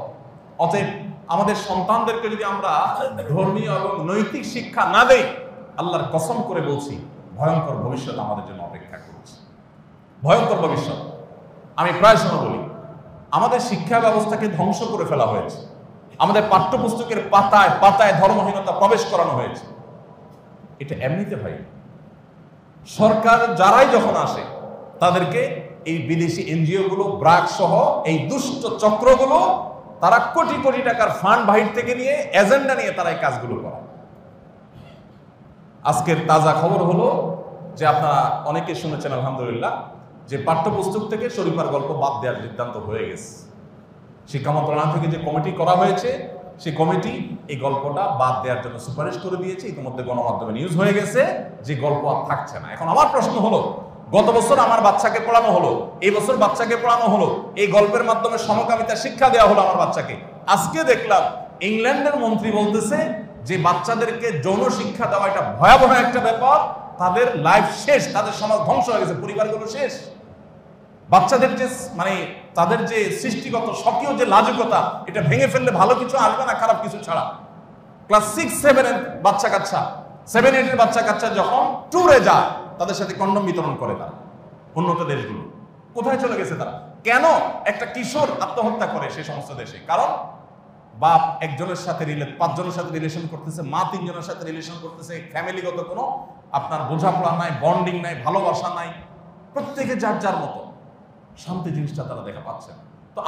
Speaker 1: অতএব আমাদের সন্তানদেরকে যদি আমরা ধর্মীয় এবং নৈতিক শিক্ষা না দেই, আল্লাহর কসম করে বলছি ভয়ঙ্কর ভবিষ্যৎ আমাদের জন্য অপেক্ষা করছে। ভয়ঙ্কর ভবিষ্যৎ। আমি প্রায় সময় বলি, আমাদের শিক্ষা ব্যবস্থাকে ধ্বংস করে ফেলা হয়েছে। আমাদের পাঠ্যপুস্তকের পাতায় পাতায় ধর্মহীনতা প্রবেশ করানো হয়েছে। এটা এমনিতে ভাই, সরকার যারাই যখন আসে তাদেরকে এই বিদেশি এনজিও গুলো, ব্রাক সহ এই দুষ্ট চক্রগুলো, তারা কোটি কোটি টাকার ফান্ড বাহির থেকে নিয়ে এজেন্ডা নিয়ে তারা এই কাজগুলো করে। আজকের তাজা খবর হলো যে আপনারা অনেকে শুনেছেন আলহামদুলিল্লাহ, যে পাঠ্যপুস্তক থেকে শরীফার গল্প বাদ দেওয়ার সিদ্ধান্ত হয়ে গেছে। শিক্ষা মন্ত্রণালয় থেকে যে কমিটি করা হয়েছে, সেই কমিটি এই গল্পটা বাদ দেওয়ার জন্য সুপারিশ করে দিয়েছে। ইতিমধ্যে গণমাধ্যমে নিউজ হয়ে গেছে যে গল্প আর থাকছে না। এখন আমার প্রশ্ন হলো, গত বছর আমার বাচ্চাকে পড়ানো হলো, এই বছর বাচ্চাকে পড়ানো হলো, এই গল্পের মাধ্যমে সমকামিতা শিক্ষা দেওয়া হলো আমার বাচ্চাকে। আজকে দেখলাম ইংল্যান্ডের মন্ত্রী বলতেছে যে বাচ্চাদেরকে যৌন শিক্ষা দেওয়া এটা ভয়াবহ একটা ব্যাপার, তাদের লাইফ শেষ, তাদের সমাজ ধ্বংস হয়ে গেছে, পরিবারগুলো শেষ। বাচ্চাদের যে মানে তাদের যে সৃষ্টিগত স্বকীয় যে লাজুকতা, এটা ভেঙে ফেললে ভালো কিছু আসবে না, খারাপ কিছু ছাড়া। ক্লাস 6-7 এর বাচ্চা কাচ্চা, 7-8 এর বাচ্চা কাচ্চা যখন ট্যুরে যায়, তাদের সাথে কন্ডম বিতরণ করে তারা। উন্নত দেশগুলো কোথায় চলে গেছে তারা? কেন একটা কিশোর আত্মহত্যা করে সেই সমস্ত দেশে? কারণ বাপ একজনের সাথে 5 জনের সাথে রিলেশন করতেছে, মা 3 জনের সাথে রিলেশন করতেছে, ফ্যামিলিগত কোনো আপনার বোঝাপড়া নাই, বন্ডিং নাই, ভালোবাসা নাই, প্রত্যেকে যার যার মতো। শান্তি জিনিসটা তারা দেখা পাচ্ছে না। তো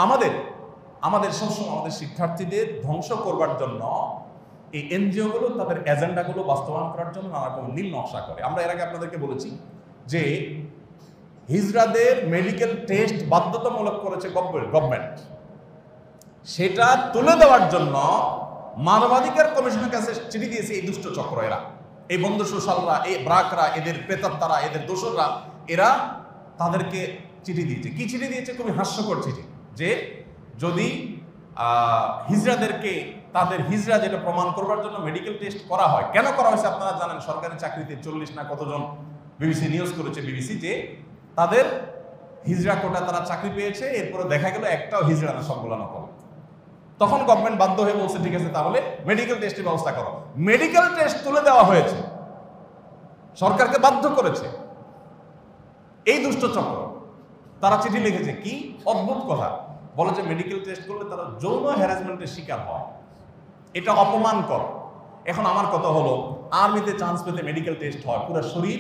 Speaker 1: আমাদের সবসময় আমাদের শিক্ষার্থীদের ধ্বংস করবার জন্য এই এনজিও গুলো তাদের এজেন্ডাগুলো বাস্তবায়ন করার জন্য নানা রকম নীল নকশা করে। আমরা এর আগে আপনাদেরকে বলেছি যে হিজড়াদের মেডিকেল টেস্ট বাধ্যতামূলক করেছে গভর্নমেন্ট। সেটা তুলে দেওয়ার জন্য মানবাধিকার কমিশনের কাছে চিঠি দিয়েছে এই দুষ্ট চক্র, এরা, এই বন্ধু সোশ্যালরা, এই ব্রাকরা, এদের প্রেতাত্মারা, এদের দোসররা, এরা তাদেরকে চিঠি দিয়েছে। কি চিঠি দিয়েছে? খুবই হাস্যকর চিঠি, যে যদি হিজড়াদেরকে তাদের হিজড়া যেটা প্রমাণ করবার জন্য মেডিকেল টেস্ট করা হয়। কেন করা হয়েছে আপনারা জানেন, সরকারি চাকরিতে 40 না কতজন বিবিসি নিউজ করেছে, বিবিসি, যে তাদের হিজড়া কোটা তারা চাকরি পেয়েছে, এরপরে দেখা গেল একটাও হিজড়া না, সবগুলো নকল। তখন গভর্নমেন্ট বাধ্য হয়ে বলছে ঠিক আছে তাহলে মেডিকেল টেস্টের ব্যবস্থা করো। মেডিকেল টেস্ট তুলে দেওয়া হয়েছে, সরকারকে বাধ্য করেছে এই দুষ্ট চক্র। তারা চিঠি লিখেছে, কি অদ্ভুত কথা, বলে যে মেডিকেল টেস্ট করলে তারা যৌন হ্যারাসমেন্টের শিকার হয়, এটা অপমানকর। এখন আমার কথা হলো, আর্মিতে চান্স পেতে মেডিকেল টেস্ট হয়, পুরো শরীর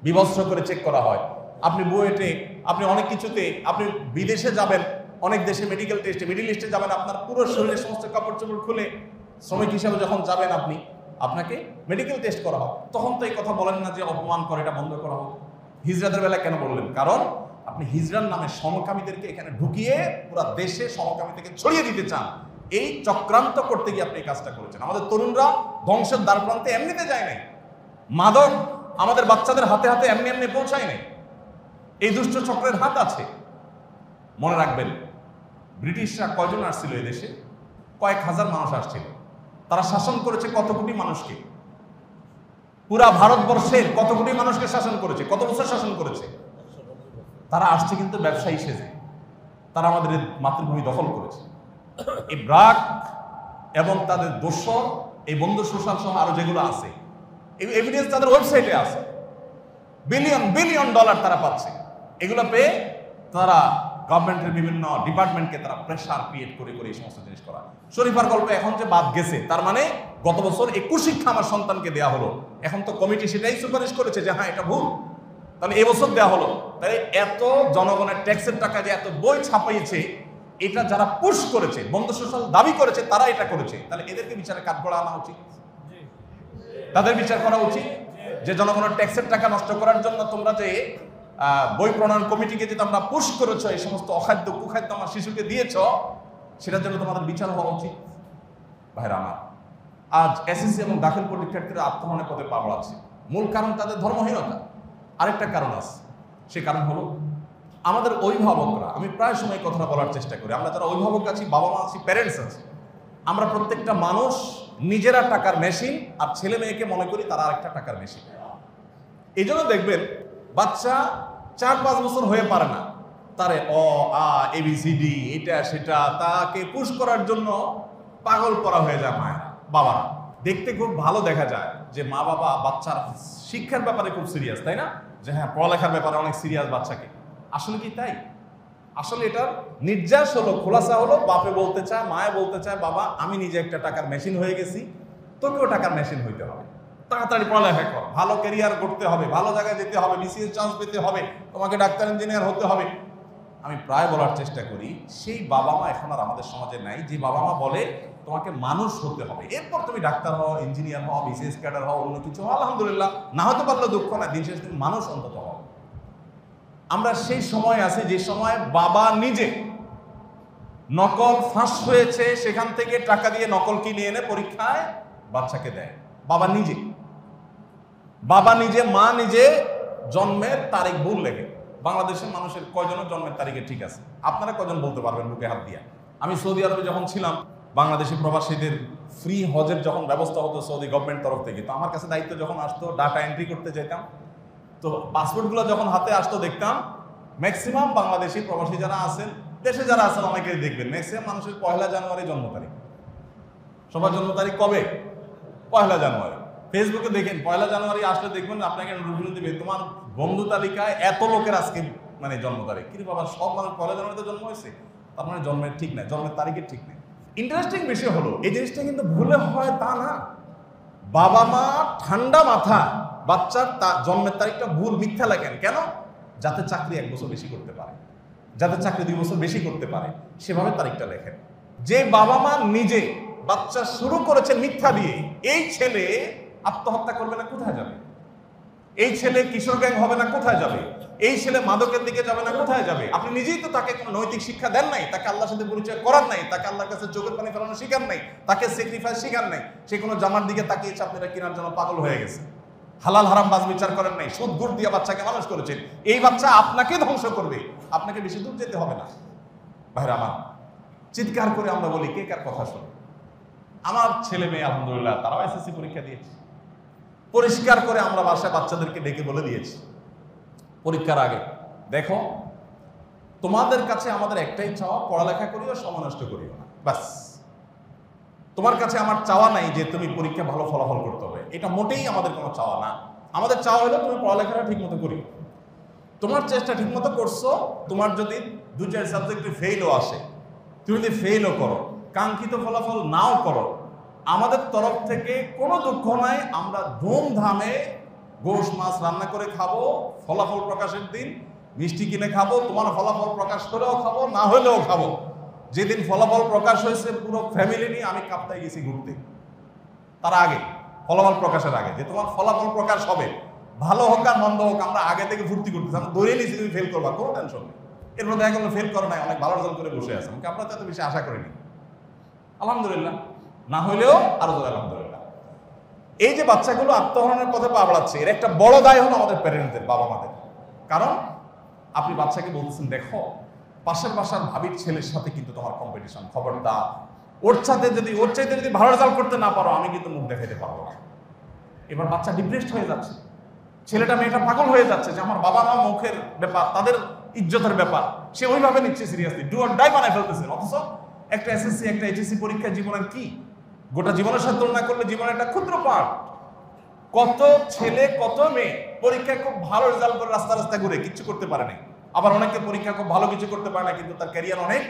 Speaker 1: বিবস্ত্র করে চেক করা হয়। আপনি বুয়েটে, আপনি অনেক কিছুতে, আপনি বিদেশে যাবেন, অনেক দেশে মেডিকেল টেস্টে, মিডিল ইস্টে যাবেন, আপনার পুরো শরীরের সমস্ত কাপড় চোপড় খুলে শ্রমিক হিসাবে যখন যাবেন আপনি, আপনাকে মেডিকেল টেস্ট করা হয়। তখন তো এই কথা বলেন না যে অপমান করে, এটা বন্ধ করা হোক। হিজড়াদের বেলা কেন বললেন? কারণ আপনি হিজড়ার নামে সমকামীদেরকে এখানে ঢুকিয়ে পুরো দেশে সমকামীদেরকে ছড়িয়ে দিতে চান। এই চক্রান্ত করতে গিয়ে আপনি এই কাজটা করেছেন। আমাদের তরুণরা ধ্বংসের দ্বার প্রান্তে এমনিতে যায় নাই, মাদক আমাদের বাচ্চাদের হাতে হাতে এমনি এমনি পৌঁছায় নাই, এই দুষ্ট চক্রের হাত আছে। মনে রাখবেন, ব্রিটিশরা কয়জন আসছিল এই দেশে? কয়েক হাজার মানুষ আসছিল। তারা শাসন করেছে কত কোটি মানুষকে? পুরা ভারতবর্ষের কত কোটি মানুষকে শাসন করেছে? কত বছর শাসন করেছে? তারা আসছে কিন্তু ব্যবসায়ী সেজে, তারা আমাদের মাতৃভূমি দখল করেছে। এই ব্রাক এবং তাদের দোসর, এই বন্ধু সোশ্যাল সহ আরো যেগুলো আছে, এই এভিডেন্স তাদের ওয়েবসাইটে আছে। বিলিয়ন বিলিয়ন ডলার তারা পাচ্ছে। এগুলো পেয়ে তারা গভর্নমেন্টের বিভিন্ন ডিপার্টমেন্টকে তারা প্রেশার ক্রিয়েট করে করে এই সমস্ত জিনিস করা। শরীফার গল্প এখন যে বাদ গেছে, তার মানে গত বছর এই কুশিক্ষা আমার সন্তানকে দেওয়া হলো, এখন তো কমিটি সেটাই সুপারিশ করেছে যে হ্যাঁ এটা ভুল, তাহলে এবছর দেওয়া হলো। তাহলে এত জনগণের ট্যাক্সের টাকা যে এত বই ছাপাইছে, এটা যারা পুশ করেছে, বন্ধু সোশ্যাল দাবি করেছে, তারা এটা করেছে, তাহলে এদেরকে বিচারে কাঠগড়া আনা উচিত, তাদের বিচার করা উচিত। যে জনগণের ট্যাক্সের টাকা নষ্ট করার জন্য তোমরা যে বই প্রণয়ন কমিটিকে যে তোমরা পুশ করেছো, এই সমস্ত অখাদ্য কুখাদ্য আমার শিশুকে দিয়েছ, সেটার জন্য তোমাদের বিচার হওয়া উচিত। ভাইরা আমার, আজ এসএসসি এবং দাখিল পরীক্ষার্থীরা আত্মহননের পথে পা বাড়াচ্ছে। মূল কারণ তাদের ধর্মহীনতা। আরেকটা কারণ আছে, সে কারণ হলো আমাদের অভিভাবকরা। আমি প্রায় সময় কথাটা বলার চেষ্টা করি, আমরা যারা অভিভাবক আছি, বাবা মা আছি, প্যারেন্টস আছি, আমরা প্রত্যেকটা মানুষ নিজেরা টাকার মেশিন, আর ছেলে মেয়েকে মনে করি তারা আরেকটা টাকার মেশিন। এই জন্য দেখবেন বাচ্চা 4-5 বছর হয়ে পারে না, তারে অ আ ABCD এটা সেটা তাকে পুশ করার জন্য পাগল করা হয়ে যায় মায়েরা বাবারা। দেখতে খুব ভালো দেখা যায় যে মা বাবা বাচ্চার শিক্ষার ব্যাপারে খুব সিরিয়াস, তাই না? যে হ্যাঁ, পড়ালেখার ব্যাপারে অনেক সিরিয়াস বাচ্চাকে। আসলে কি তাই? আসলে এটার নির্যাস হলো, খোলাসা হলো, বাপে বলতে চায়, মায়ে বলতে চায়, বাবা আমি নিজে একটা টাকার মেশিন হয়ে গেছি, তোকেও টাকার মেশিন হইতে হবে, তাড়াতাড়ি পড়ালেখা কর, ভালো ক্যারিয়ার করতে হবে, ভালো জায়গায় যেতে হবে, BCS চান্স পেতে হবে, তোমাকে ডাক্তার ইঞ্জিনিয়ার হতে হবে। আমি প্রায় বলার চেষ্টা করি, সেই বাবা মা এখন আর আমাদের সমাজে নাই যে বাবা মা বলে তোমাকে মানুষ হতে হবে, এরপর তুমি ডাক্তার হও, ইঞ্জিনিয়ার হও, BCS ক্যাডার হও, অন্য কিছু হও, আলহামদুলিল্লাহ, না হতে পারলে দুঃখ না, দিন শেষে তুমি মানুষ অন্তত হও। আমরা সেই সময় আছি যে সময় বাবা নিজে নকল ফাঁস হয়েছে, সেখান থেকে টাকা দিয়ে নকল কিনে এনে পরীক্ষায় বাচ্চাকে দেয়। বাবা নিজে, মা নিজে জন্মের তারিখ ভুল লেখে। বাংলাদেশের মানুষের কয়জনের জন্মের তারিখে ঠিক আছে? আপনারা কয়জন বলতে পারবেন বুকে হাত দিয়া? আমি সৌদি আরবে যখন ছিলাম, বাংলাদেশি প্রবাসীদের ফ্রি হজের যখন ব্যবস্থা হতো সৌদি গভর্নমেন্ট তরফ থেকে, তো আমার কাছে দায়িত্ব যখন আসতো ডাটা এন্ট্রি করতে যেতাম, তো পাসপোর্টগুলো যখন হাতে আসতো দেখতাম ম্যাক্সিমাম বাংলাদেশি প্রবাসী যারা আছেন, দেশে যারা আছেন অনেকেই দেখবেন ম্যাক্সিমাম মানুষের 1 জানুয়ারি জন্ম তারিখ। সবার জন্ম তারিখ কবে? 1 জানুয়ারি। ফেসবুকে দেখেন 1 জানুয়ারি আসলে দেখবেন আপনাকে নোটিফিকেশন দিবে তোমার বন্ধু তালিকায় এত লোকের আজকে মানে জন্ম তারিখ। কিন্তু বাবা সব মানুষ 1 জানুয়ারিতে জন্ম হয়েছে, তার মানে জন্মের ঠিক নাই, জন্মের তারিখের ঠিক নেই। ইন্টারেস্টিং বিষয় হলো এই জিনিসটা কিন্তু ভুলে হয় তা না, বাবা মা ঠান্ডা মাথা বাচ্চার জন্মের তারিখটা ভুল মিথ্যা লেখেন কেন? যাতে চাকরি 1 বছর বেশি করতে পারে, যাতে চাকরি 2 বছর বেশি করতে পারে, সেভাবে তারিখটা লেখেন। যে বাবা মা নিজে বাচ্চা শুরু করেছে মিথ্যা দিয়ে, এই ছেলে আত্মহত্যা করবে না কোথায় যাবে? এই ছেলে কিশোর গ্যাং হবে না কোথায় যাবে? এই ছেলে মাদকের দিকে যাবে না কোথায় যাবে? আপনি নিজেই তো তাকে কোনো নৈতিক শিক্ষা দেন নাই, তাকে আল্লাহর সাথে পরিচয় করার নাই, তাকে আল্লাহর কাছে চোখের পানি ফেলানো শিখার নাই, তাকে স্যাক্রিফাইস শিখার নাই। সে কোনো জামার দিকে তাকিয়েছে, আপনারা কেনার জন্য পাগল হয়ে গেছে। হালাল হারাম বাজ বিচার করেন নাই, সুদ ঘুষ দিয়ে বাচ্চাকে মানুষ করেছেন। এই বাচ্চা আপনাকে ধ্বংস করবে, আপনাকে বেশি দূর যেতে হবে না। ভাইরা আমার, চিৎকার করে আমরা বলি কে কার কথা শোনে? আমার ছেলে মেয়ে আলহামদুলিল্লাহ তারাও এসএসসি পরীক্ষা দিয়েছে। পরিষ্কার করে আমরা বাসায় বাচ্চাদেরকে ডেকে বলে দিয়েছি পরীক্ষার আগে, দেখো তোমাদের কাছে আমাদের একটাই চাওয়া, পড়ালেখা করিও, সময় নষ্ট করিও না, বাস। তোমার কাছে আমার চাওয়া নাই যে তুমি পরীক্ষা ভালো ফলাফল করতে হবে, এটা মোটেই আমাদের কোনো চাওয়া না। আমাদের চাওয়া হলো তুমি পড়ালেখাটা ঠিক মতো করিও, তোমার চেষ্টা ঠিক মতো করছো, তোমার যদি 2-4 সাবজেক্টে ফেইলও আসে, তুমি যদি ফেইলও করো, কাঙ্ক্ষিত ফলাফল নাও করো, আমাদের তরফ থেকে কোনো দুঃখ নাই, আমরা ধুমধামে গোশ মাছ রান্না করে খাবো, ফলাফল প্রকাশের দিন মিষ্টি কিনে খাবো, তোমার ফলাফল প্রকাশ করেও খাবো, না হলেও খাবো। যেদিন ফলাফল প্রকাশ হয়েছে পুরো ফ্যামিলি নিয়ে আমি কাপ্তায় গেছি ঘুরতে, তার আগে ফলাফল প্রকাশের আগে, যে তোমার ফলাফল প্রকাশ হবে, ভালো হোক আর মন্দ হোক, আমরা আগে থেকে ফুর্তি করতেছি, আমরা ধরে নিয়েছি তুমি ফেল করবা, কোনো টেনশন নেই। এরপর দেখা গেলো ফেল করো নাই, অনেক ভালো রেজাল্ট করে বসে আছে, আমরা তো এত বেশি আশা করিনি, আলহামদুলিল্লাহ, না হইলেও আরো জোরে আলহামদুলিল্লাহ। এই যে বাচ্চাগুলো আত্মহননের পথে পা বাড়াচ্ছে, এর একটা বড় দায় হলো আমাদের প্যারেন্টদের, বাবা মাদের। কারণ আপনি বাচ্চাকে বলতেছেন দেখো পাশের বাসার ভাবির ছেলের সাথে কিন্তু তোমার কম্পিটিশন, খবরদার, ওর চাইতে যদি ভালো রেজাল্ট করতে না পারো আমি কিন্তু মুখ দেখাতে পারবো না। এবার বাচ্চা ডিপ্রেসড হয়ে যাচ্ছে, ছেলেটা মেয়েটা পাগল হয়ে যাচ্ছে যে আমার বাবা মা মুখের ব্যাপার, তাদের ইজ্জতের ব্যাপার, সে ওইভাবে নিচ্ছে সিরিয়াসলি, ডু অর ডাই বানায় ফেলতেছে। অথচ একটা এসএসসি একটা এইচএসসি পরীক্ষা জীবনের কি, গোটা জীবনের সাথে তুলনা করলে জীবনের একটা ক্ষুদ্র পার্ট। কত ছেলে কত মেয়ে পরীক্ষায় খুব ভালো রেজাল্ট করে রাস্তা রাস্তা ঘুরে কিচ্ছু করতে পারে না, আবার অনেকে পরীক্ষা খুব ভালো কিছু করতে পারে না কিন্তু তার ক্যারিয়ার অনেক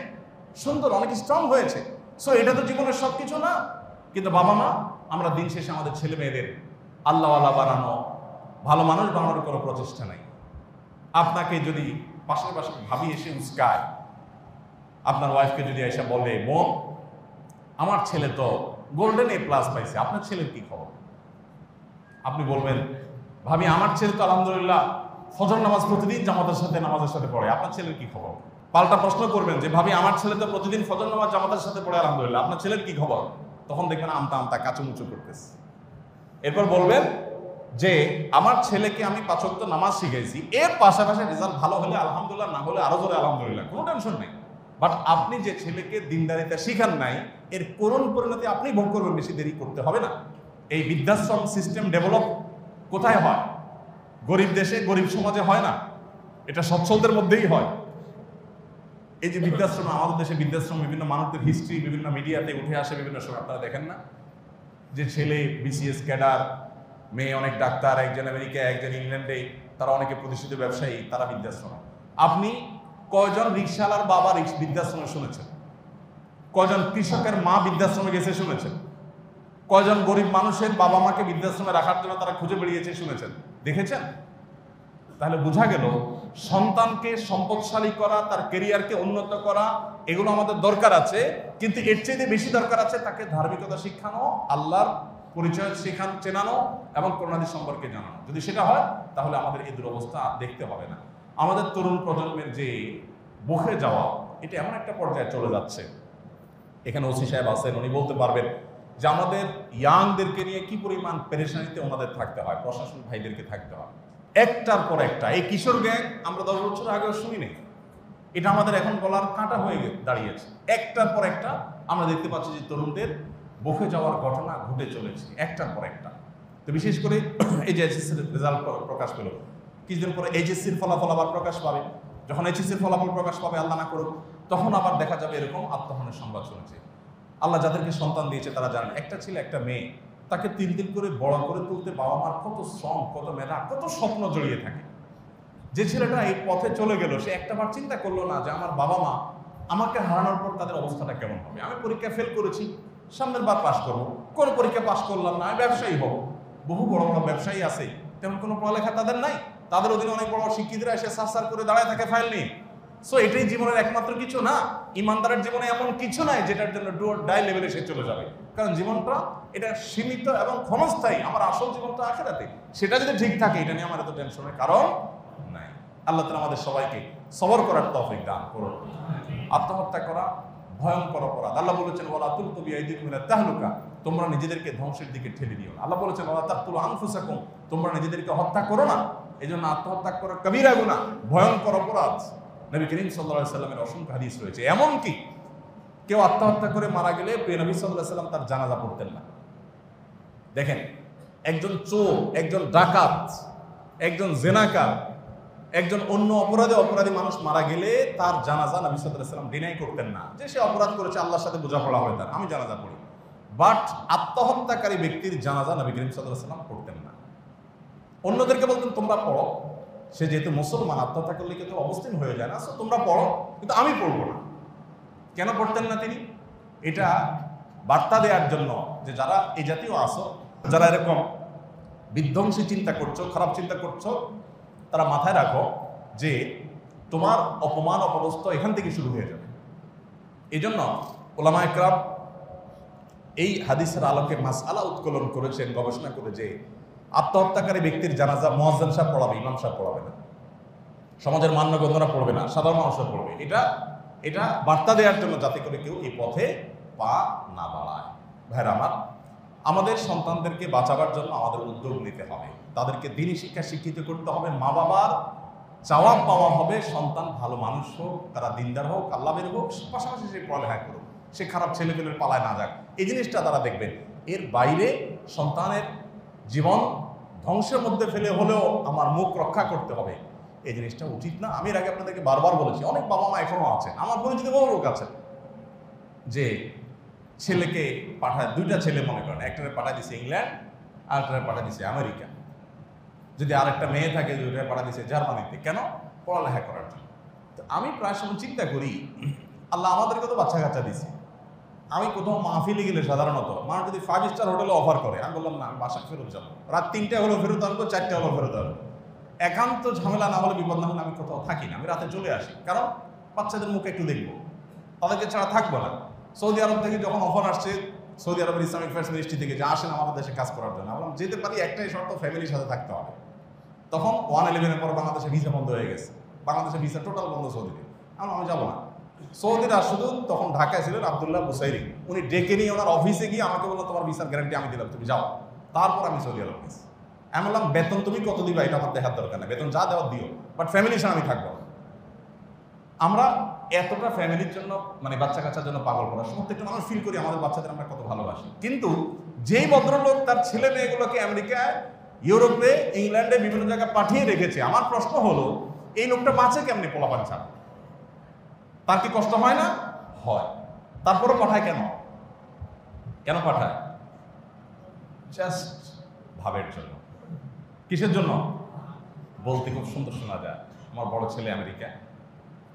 Speaker 1: সুন্দর, অনেক স্ট্রং হয়েছে। সো এটা তো জীবনের সবকিছু না। কিন্তু বাবা মা আমরা দিন শেষে আমাদের ছেলে মেয়েদের আল্লাহওয়ালা বানানো, ভালো মানুষ বানানোর কোনো প্রচেষ্টা নাই। আপনাকে যদি পাশের ভাবি এসে উস্কায়, আপনার ওয়াইফকে যদি এসে বলে বোন আমার ছেলে তো গোল্ডেন A+ পাইছে, আপনার ছেলের কি খবর? আপনি বলবেন ভাবি আমার ছেলে তো আলহামদুলিল্লাহ ফজর নামাজ প্রতিদিন নামাজের সাথে পড়ে, আপনার ছেলের কি খবর? পাল্টা প্রশ্ন করবেন যে ভাবি আমার ছেলে তো প্রতিদিন ফজর নামাজ জামাতের সাথে পড়ে আলহামদুলিল্লাহ, আপনার ছেলের কি খবর? তখন দেখবেন আমতা আমতা কাচুমুচু করতেছে। এরপর বলবেন যে আমার ছেলেকে আমি 5 ওয়াক্ত নামাজ শিখাইছি, এর পাশাপাশি রেজাল্ট ভালো হলে আলহামদুলিল্লাহ, না হলে আরো জোরে আলহামদুলিল্লাহ, কোনো টেনশন নেই। বাট আপনি যে ছেলেকে দিনদারিতা শিখান নাই, এর করুণ পরিণতি আপনি ভোগ করবেন, বেশি দেরি করতে হবে না। এই বৃদ্ধাশ্রম সিস্টেম ডেভেলপ কোথায় হয়? গরিব দেশে, গরিব সমাজে হয় না, এটা সচ্ছলদের মধ্যেই হয়। এই যে বৃদ্ধাশ্রম, আমাদের দেশে বৃদ্ধাশ্রম বিভিন্ন মানুষদের হিস্ট্রি বিভিন্ন মিডিয়াতে উঠে আসে বিভিন্ন সময়, আপনারা দেখেন না যে ছেলে বিসিএস ক্যাডার, মেয়ে অনেক ডাক্তার, একজন আমেরিকায়, একজন ইংল্যান্ডে, তারা অনেকে প্রতিষ্ঠিত ব্যবসায়ী, তারা বৃদ্ধাশ্রমে। আপনি কয়জন রিক্সাওয়ালার বাবা বৃদ্ধাশ্রমে শুনেছেন? কয়জন কৃষকের মা বৃদ্ধাশ্রমে গেছে শুনেছেন? কয়জন গরিব মানুষের বাবা মাকে বৃদ্ধাশ্রমে রাখার জন্য তারা খুঁজে বেরিয়েছে শুনেছেন, দেখেছেন? তাহলে বোঝা গেল সন্তানকে সম্পদশালী করা, তার কেরিয়ারকে উন্নত করা, এগুলো আমাদের দরকার আছে, কিন্তু এর চেয়ে বেশি দরকার আছে তাকে ধার্মিকতা শিখানো, আল্লাহর পরিচয় চেনানো এবং করোনাদি সম্পর্কে জানানো। যদি সেটা হয় তাহলে আমাদের এই দুরবস্থা দেখতে হবে না। আমাদের তরুণ প্রজন্মের যে বকে যাওয়া, এটা এমন একটা পর্যায়ে চলে যাচ্ছে, এখানে ওসি সাহেব আছেন, উনি বলতে পারবেন যে আমাদের ইয়াংদেরকে নিয়ে কি পরিমাণ পেরেশানিতে ওনাদের থাকতে হয়, প্রশাসন ভাইদেরকে থাকতে হয় একটার পর একটা। এই কিশোর গ্যাং আমরা 10 বছর আগেও শুনি নেই, এটা আমাদের এখন গলার কাঁটা হয়ে দাঁড়িয়েছে। একটার পর একটা আমরা দেখতে পাচ্ছি যে তরুণদের বকে যাওয়ার ঘটনা ঘটে চলেছে একটার পর একটা। তো বিশেষ করে এই যে এইচএসসির রেজাল্ট প্রকাশ পেল, কিছুদিন পরে এইচএসসির ফলাফল আবার প্রকাশ পাবে। যখন এইচএসসির ফলাফল প্রকাশ পাবে, আল্লাহ না করুক, তখন আবার দেখা যাবে এরকম আত্মহানির সংবাদ শুনেছে। আল্লাহ যাদেরকে সন্তান দিয়েছে তারা জানেন, একটা ছেলে একটা মেয়ে, তাকে 3 দিন করে বড় করে তুলতে বাবা মার কত শ্রম, কত মেধা, কত স্বপ্ন জড়িয়ে থাকে। যে ছেলেটা এই পথে চলে গেল, সে একটাবার চিন্তা করলো না যে আমার বাবা মা আমাকে হারানোর পর তাদের অবস্থাটা কেমন হবে। আমি পরীক্ষা ফেল করেছি, সামনের বার পাশ করবো, কোন পরীক্ষা পাশ করলাম না, আমি ব্যবসায়ী হব। বহু বড় বড় ব্যবসায়ী আছে, তেমন কোনো পড়ালেখা তাদের নাই, তাদের অধীনে অনেক বড় শিক্ষিতরা এসে সার করে দাঁড়ায় থাকে ফাইল নিয়ে। সো এটাই জীবনের একমাত্র কিছু না। ইমানদারের জীবনে এমন কিছু নাই যেটার জন্য ডু অর ডাই লেভেলে সে চলে যাবে, কারণ জীবনটা এটা সীমিত এবং ক্ষণস্থায়ী। আমার আসল জীবনটা আখিরাতে, সেটা যদি ঠিক থাকে এটা নিয়ে আমার এত টেনশনের কারণ নাই। আল্লাহ তাআলা আমাদের সবাইকে সবর করার তৌফিক দান করুন। আত্মহত্যা করা ভয়ঙ্কর অপরাধ। আল্লাহ বলেছেন ওয়ালা তুলকু বিআইদিকুম ইলা তাহলুকা, তোমরা নিজেদেরকে ধ্বংসের দিকে ঠেলে দিও না। আল্লাহ বলেছেন ওয়ালা তাকতুলু আনফুসাকুম, তোমরা নিজেদেরকে হত্যা করো না। এজন্য আত্মহত্যা করা কবিরা গুনাহ, ভয়ঙ্কর অপরাধ। নবী করিম সাল্লাল্লাহু আলাইহি সাল্লামের অসংখ্য হাদিস রয়েছে। এমনকি কেউ আত্মহত্যা করে মারা গেলে প্রিয় নবী সাল্লাল্লাহু আলাইহি সাল্লাম তার জানাজা পড়তেন না। দেখেন, একজন চোর, একজন ডাকাত, একজন জেনাকার, একজন অন্য অপরাধী মানুষ মারা গেলে তার জানাজা নবী সাল্লাল্লাহু আলাইহি সাল্লাম ডিনাই করতেন না, যে সে অপরাধ করেছে, আল্লাহর সাথে বোঝাপড়া হয় তার, আমি জানাজা পড়ি। বাট আত্মহত্যাকারী ব্যক্তির জানাজা নবী করিম সাল্লাল্লাহু আলাইহি সাল্লাম পড়তেন না। অন্যদেরকে বলতেন তোমরা পড়ো, সে যেহেতু মুসলমান, আত্মহত্যা করলে কিন্তু অবস্থান হয়ে যায় না, সো তোমরা পড়ো, কিন্তু আমি পড়বো না। কেন পড়তেন না তিনি? এটা বার্তা দেওয়ার জন্য যে যারা এই জাতীয় আসো, যারা এরকম বিধ্বংসী চিন্তা করছো, খারাপ চিন্তা করছো, তারা মাথায় রাখো যে তোমার অপমান অপদস্থ এখান থেকে শুরু হয়ে যাবে। এই জন্য উলামায়ে কেরাম এই হাদিসের আলোকে মাসআলা উত্তোলন করেছেন, গবেষণা করে, যে আত্মহত্যাকারী ব্যক্তির জানাজা মুয়াজ্জিন সাহেব পড়াবে, ইমাম সাহেব পড়াবে না, সমাজের মান্যগণ্যরা পড়বে না, সাধারণ মানুষরা পড়বে। এটা বার্তা দেওয়ার জন্য, যাতে করে কেউ এই পথে পা না বাড়ায়। ভাইরা আমার, আমাদের সন্তানদেরকে বাঁচাবার জন্য আমাদের উদ্যোগ নিতে হবে, তাদেরকে দ্বীনি শিক্ষা শিক্ষিত করতে হবে। মা বাবার চাওয়া পাওয়া হবে সন্তান ভালো মানুষ হোক, তারা দিনদার হোক, আল্লাহের হোক, পাশাপাশি সে পড়ালেখা করুক, সে খারাপ ছেলেপেলের পালায় না যাক, এই জিনিসটা তারা দেখবেন। এর বাইরে সন্তানের জীবন ধ্বংসের মধ্যে ফেলে হলেও আমার মুখ রক্ষা করতে হবে, এই জিনিসটা উচিত না। আমি এর আগে আপনাদেরকে বারবার বলেছি, অনেক বাবা মা এখনো আছেন, আমার পরিচিত বহু লোক আছেন, যে ছেলেকে পাঠায়, 2টা ছেলে মনে করেন, একটারে পাঠায় দিছে ইংল্যান্ড, আরেকটারে পাঠায় দিছে আমেরিকা। যদি আরেকটা মেয়ে থাকে, 2টারে পাঠায় দিছে জার্মানিতে। কেন? পড়ালেখা করার জন্য। তো আমি প্রায় সময় চিন্তা করি, আল্লাহ আমাদেরকে তো বাচ্চা কাচ্চা দিছে, আমি কোথাও মাহফিলে গেলে সাধারণত মা যদি 5 স্টার হোটেলে অফার করে, আমি বললাম না, আমি বাসায় ফেরত যাবো, রাত 3টে হলেও ফেরত আসবো, 4টে হলেও ফেরত আসবো। একান্ত ঝামেলা না হলে, বিপদ না হলে আমি কোথাও থাকি না, আমি রাতে চলে আসি, কারণ বাচ্চাদের মুখে একটু দেখবো, তাদেরকে ছাড়া থাকবো না। সৌদি আরব থেকে যখন অফার আসছে, সৌদি আরবের ইসলামিক অ্যাফেয়ার্স মিনিস্ট্রি থেকে, যে আসেন আমাদের দেশে কাজ করার জন্য, আমরা যেতে পারি, একটাই শর্ত, ফ্যামিলির সাথে থাকতে হবে। তখন 111-এর পর বাংলাদেশে ভিসা বন্ধ হয়ে গেছে, বাংলাদেশে ভিসা টোটাল বন্ধ সৌদিতে। আমি যাবো না, সৌদি রাষ্ট্রদূত তখন ঢাকায় ছিলেন আব্দুল্লাহ বুসাইরি, উনি ডেকে নিয়ে ওনার অফিসে গিয়ে আমাকে বললো তোমার ভিসার গ্যারান্টি আমি দিলাম, তুমি যাও। তারপর আমি সৌদি আরব গেছি। আমি বললাম বেতন তুমি কত দিবা এটা আমার দেখার দরকার নেই, বেতন যা দেওয়ার দিও, বাট ফ্যামিলির সঙ্গে আমি থাকবো। আমরা এতটা ফ্যামিলির জন্য মানে বাচ্চা কাচ্চার জন্য পাগল করা, প্রত্যেকটা মানুষ ফিল করি আমাদের বাচ্চাদের আমরা কত ভালোবাসি। কিন্তু যেই ভদ্রলোক তার ছেলে মেয়েগুলোকে আমেরিকায়, ইউরোপে, ইংল্যান্ডে বিভিন্ন জায়গায় পাঠিয়ে রেখেছে, আমার প্রশ্ন হলো এই লোকটা বাঁচে কেমনি পোলাপান ছাড়া? তার কি কষ্ট হয় না? হয়। তারপরও পাঠায় কেন? কেন পাঠায়? জাস্ট ভাবের জন্য। কিসের জন্য? বলতে খুব সুন্দর শোনা যায়। আমার বড় ছেলে আমেরিকা,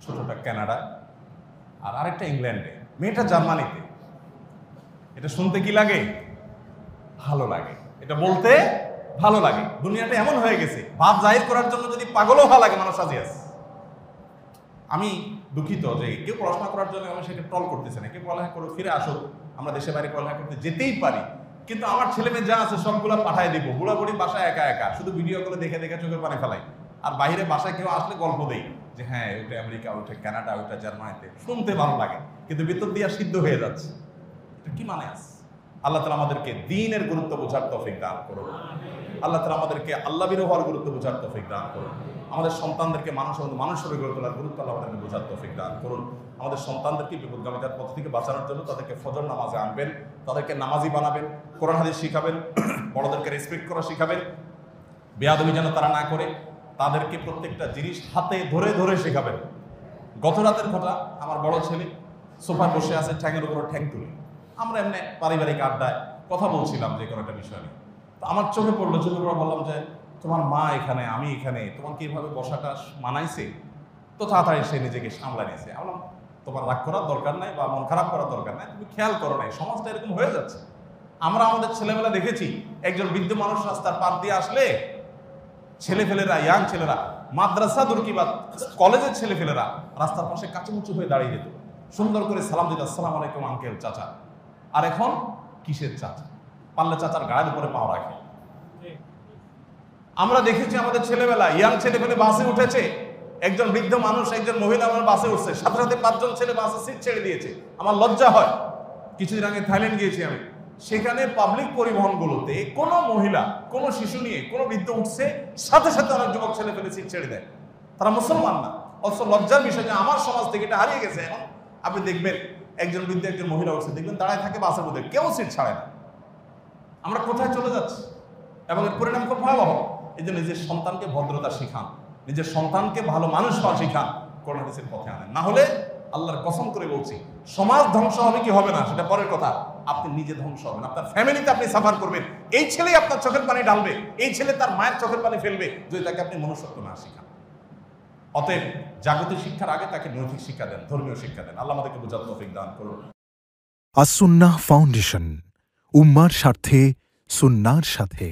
Speaker 1: ছোটটা কানাডা, আর আরেকটা ইংল্যান্ডে, মেয়েটা জার্মানিতে। এটা শুনতে কি লাগে? ভালো লাগে। এটা বলতে ভালো লাগে। দুনিয়াটা এমন হয়ে গেছে, ভাব জাহির করার জন্য যদি পাগলও হওয়া লাগে মানুষ রাজি আছে। আমি দুঃখিত যে কেউ পড়াশোনা করার জন্য আমি সেটা ট্রল করতেছে না, কেউ পড়ালেখা করে ফিরে আসো, আমরা দেশে বাইরে পড়ালেখা করতে যেতেই পারি, কিন্তু আমার ছেলে মেয়ে যা আছে সবগুলো পাঠায় দিব। বুড়া বুড়ি বাসায় একা একা শুধু ভিডিও করে দেখে দেখে চোখের পানি ফেলাই, আর বাইরে বাসায় কেউ আসলে গল্প দেই যে হ্যাঁ ওইটা আমেরিকা, ওইটা কানাডা, ওইটা জার্মানিতে। শুনতে ভালো লাগে কিন্তু ভিতর দিয়ে সিদ্ধ হয়ে যাচ্ছে। এটা কি মানে আছে? আল্লাহ তাআলা আমাদেরকে দ্বীনের গুরুত্ব বোঝার তৌফিক দান করুন। আল্লাহ তাআলা আমাদেরকে আল্লাহ বিরোধী হওয়ার গুরুত্ব বোঝার তৌফিক দান করুন। আমাদের সন্তানদেরকে মানুষের গড়ে তোলার গুরুত্ব আল্লাহ আমাদেরকে বোঝার তৌফিক দান করুন। আমাদের সন্তানদেরকে বিপদগামিতার পথ থেকে বাঁচানোর জন্য তাদেরকে ফজর নামাজে আনবেন, তাদেরকে নামাজি বানাবেন, কোরআন হাদিস শিখাবেন, বড়দেরকে রেসপেক্ট করা শিখাবেন, বেয়াদবি যেন তারা না করে, তাদেরকে প্রত্যেকটা জিনিস হাতে ধরে ধরে শেখাবেন। গত রাতের কথা, আমার বড় ছেলে সোফায় বসে আছে, ঠ্যাঙের উপর ঠ্যাং তুলে, আমরা এমনি পারিবারিক আড্ডায় কথা বলছিলাম যে কোনো একটা বিষয় নিয়ে। তো আমার চোখে পড়লো, চোখে পড়ে বললাম যে তোমার মা এখানে, আমি এখানে, তোমার কি এভাবে বসাটা মানাইছে? তো তাড়াতাড়ি সে নিজেকে সামলা নিয়েছে। আমি বললাম তোমার রাগ করার দরকার নাই বা মন খারাপ করার দরকার নাই, তুমি খেয়াল করো নাই, সমাজটা এরকম হয়ে যাচ্ছে। আমরা আমাদের ছেলেমেলা দেখেছি, একজন বৃদ্ধ মানুষ রাস্তার পার দিয়ে আসলে ছেলেফেলেরা, ইয়াং ছেলেরা, মাদ্রাসা দুর্কিবাদ কলেজের ছেলেফেলেরা রাস্তার পাশে কাচুমুচু হয়ে দাঁড়িয়ে যেত, সুন্দর করে সালাম দিত, আসসালামু আলাইকুম আঙ্কেল, চাচা। আর এখন কিসের চাচা? পারলে চাচার গায়ের উপরে পাও রাখে। আমরা দেখেছি আমাদের ছেলেবেলা, ইয়াং ছেলেমেলে বাসে উঠেছে, একজন বৃদ্ধ মানুষ, একজন মহিলা আমার বাসে উঠছে, সাথে সাথে 5 জন ছেলে বাসে সিট ছেড়ে দিয়েছে। আমার লজ্জা হয়। কিছুদিন আগে থাইল্যান্ড গিয়েছি আমি, সেখানে পাবলিক পরিবহনগুলোতে কোনো মহিলা, কোনো শিশু নিয়ে কোনো বৃদ্ধ উঠছে, সাথে সাথে অনেক যুবক ছেলে ফেলে সিট ছেড়ে দেয়। তারা মুসলমান না, অথচ লজ্জার বিষয় যে আমার সমাজ থেকে এটা হারিয়ে গেছে। এখন আপনি দেখবেন একজন বৃদ্ধ একজন মহিলা উঠছে, দেখবেন দাঁড়ায় থাকে বাসের মধ্যে, কেউ সিট ছাড়ে না। আমরা কোথায় চলে যাচ্ছি? এবং এর পরিণাম খুব ভয়াবহ। এই জন্য নিজের সন্তানকে ভদ্রতা শিখান, নিজের সন্তানকে ভালো মানুষ হওয়া শিখান, কোরআন হাদিসের পথে আনেন। না হলে আল্লাহর কসম করে বলছি, সমাজ ধ্বংস হবে কি হবে না সেটা পরের কথা, আপনি নিজে ধ্বংস হবেন, আপনার ফ্যামিলিতে আপনি সাফার করবেন। এই ছেলেই আপনার চোখের পানি ঢালবে, এই ছেলে তার মায়ের চোখের পানি ফেলবে যদি তাকে আপনি মনুষ্যত্ব না শিখান। অতএব জাগতিক শিক্ষার আগে তাকে নৈতিক শিক্ষা দেন, ধর্মীয় শিক্ষা দেন। আল্লাহ আমাদেরকে বোঝার তৌফিক দান করুন।
Speaker 2: আস-সুন্নাহ ফাউন্ডেশন, উম্মার স্বার্থে সুন্নাহর সাথে।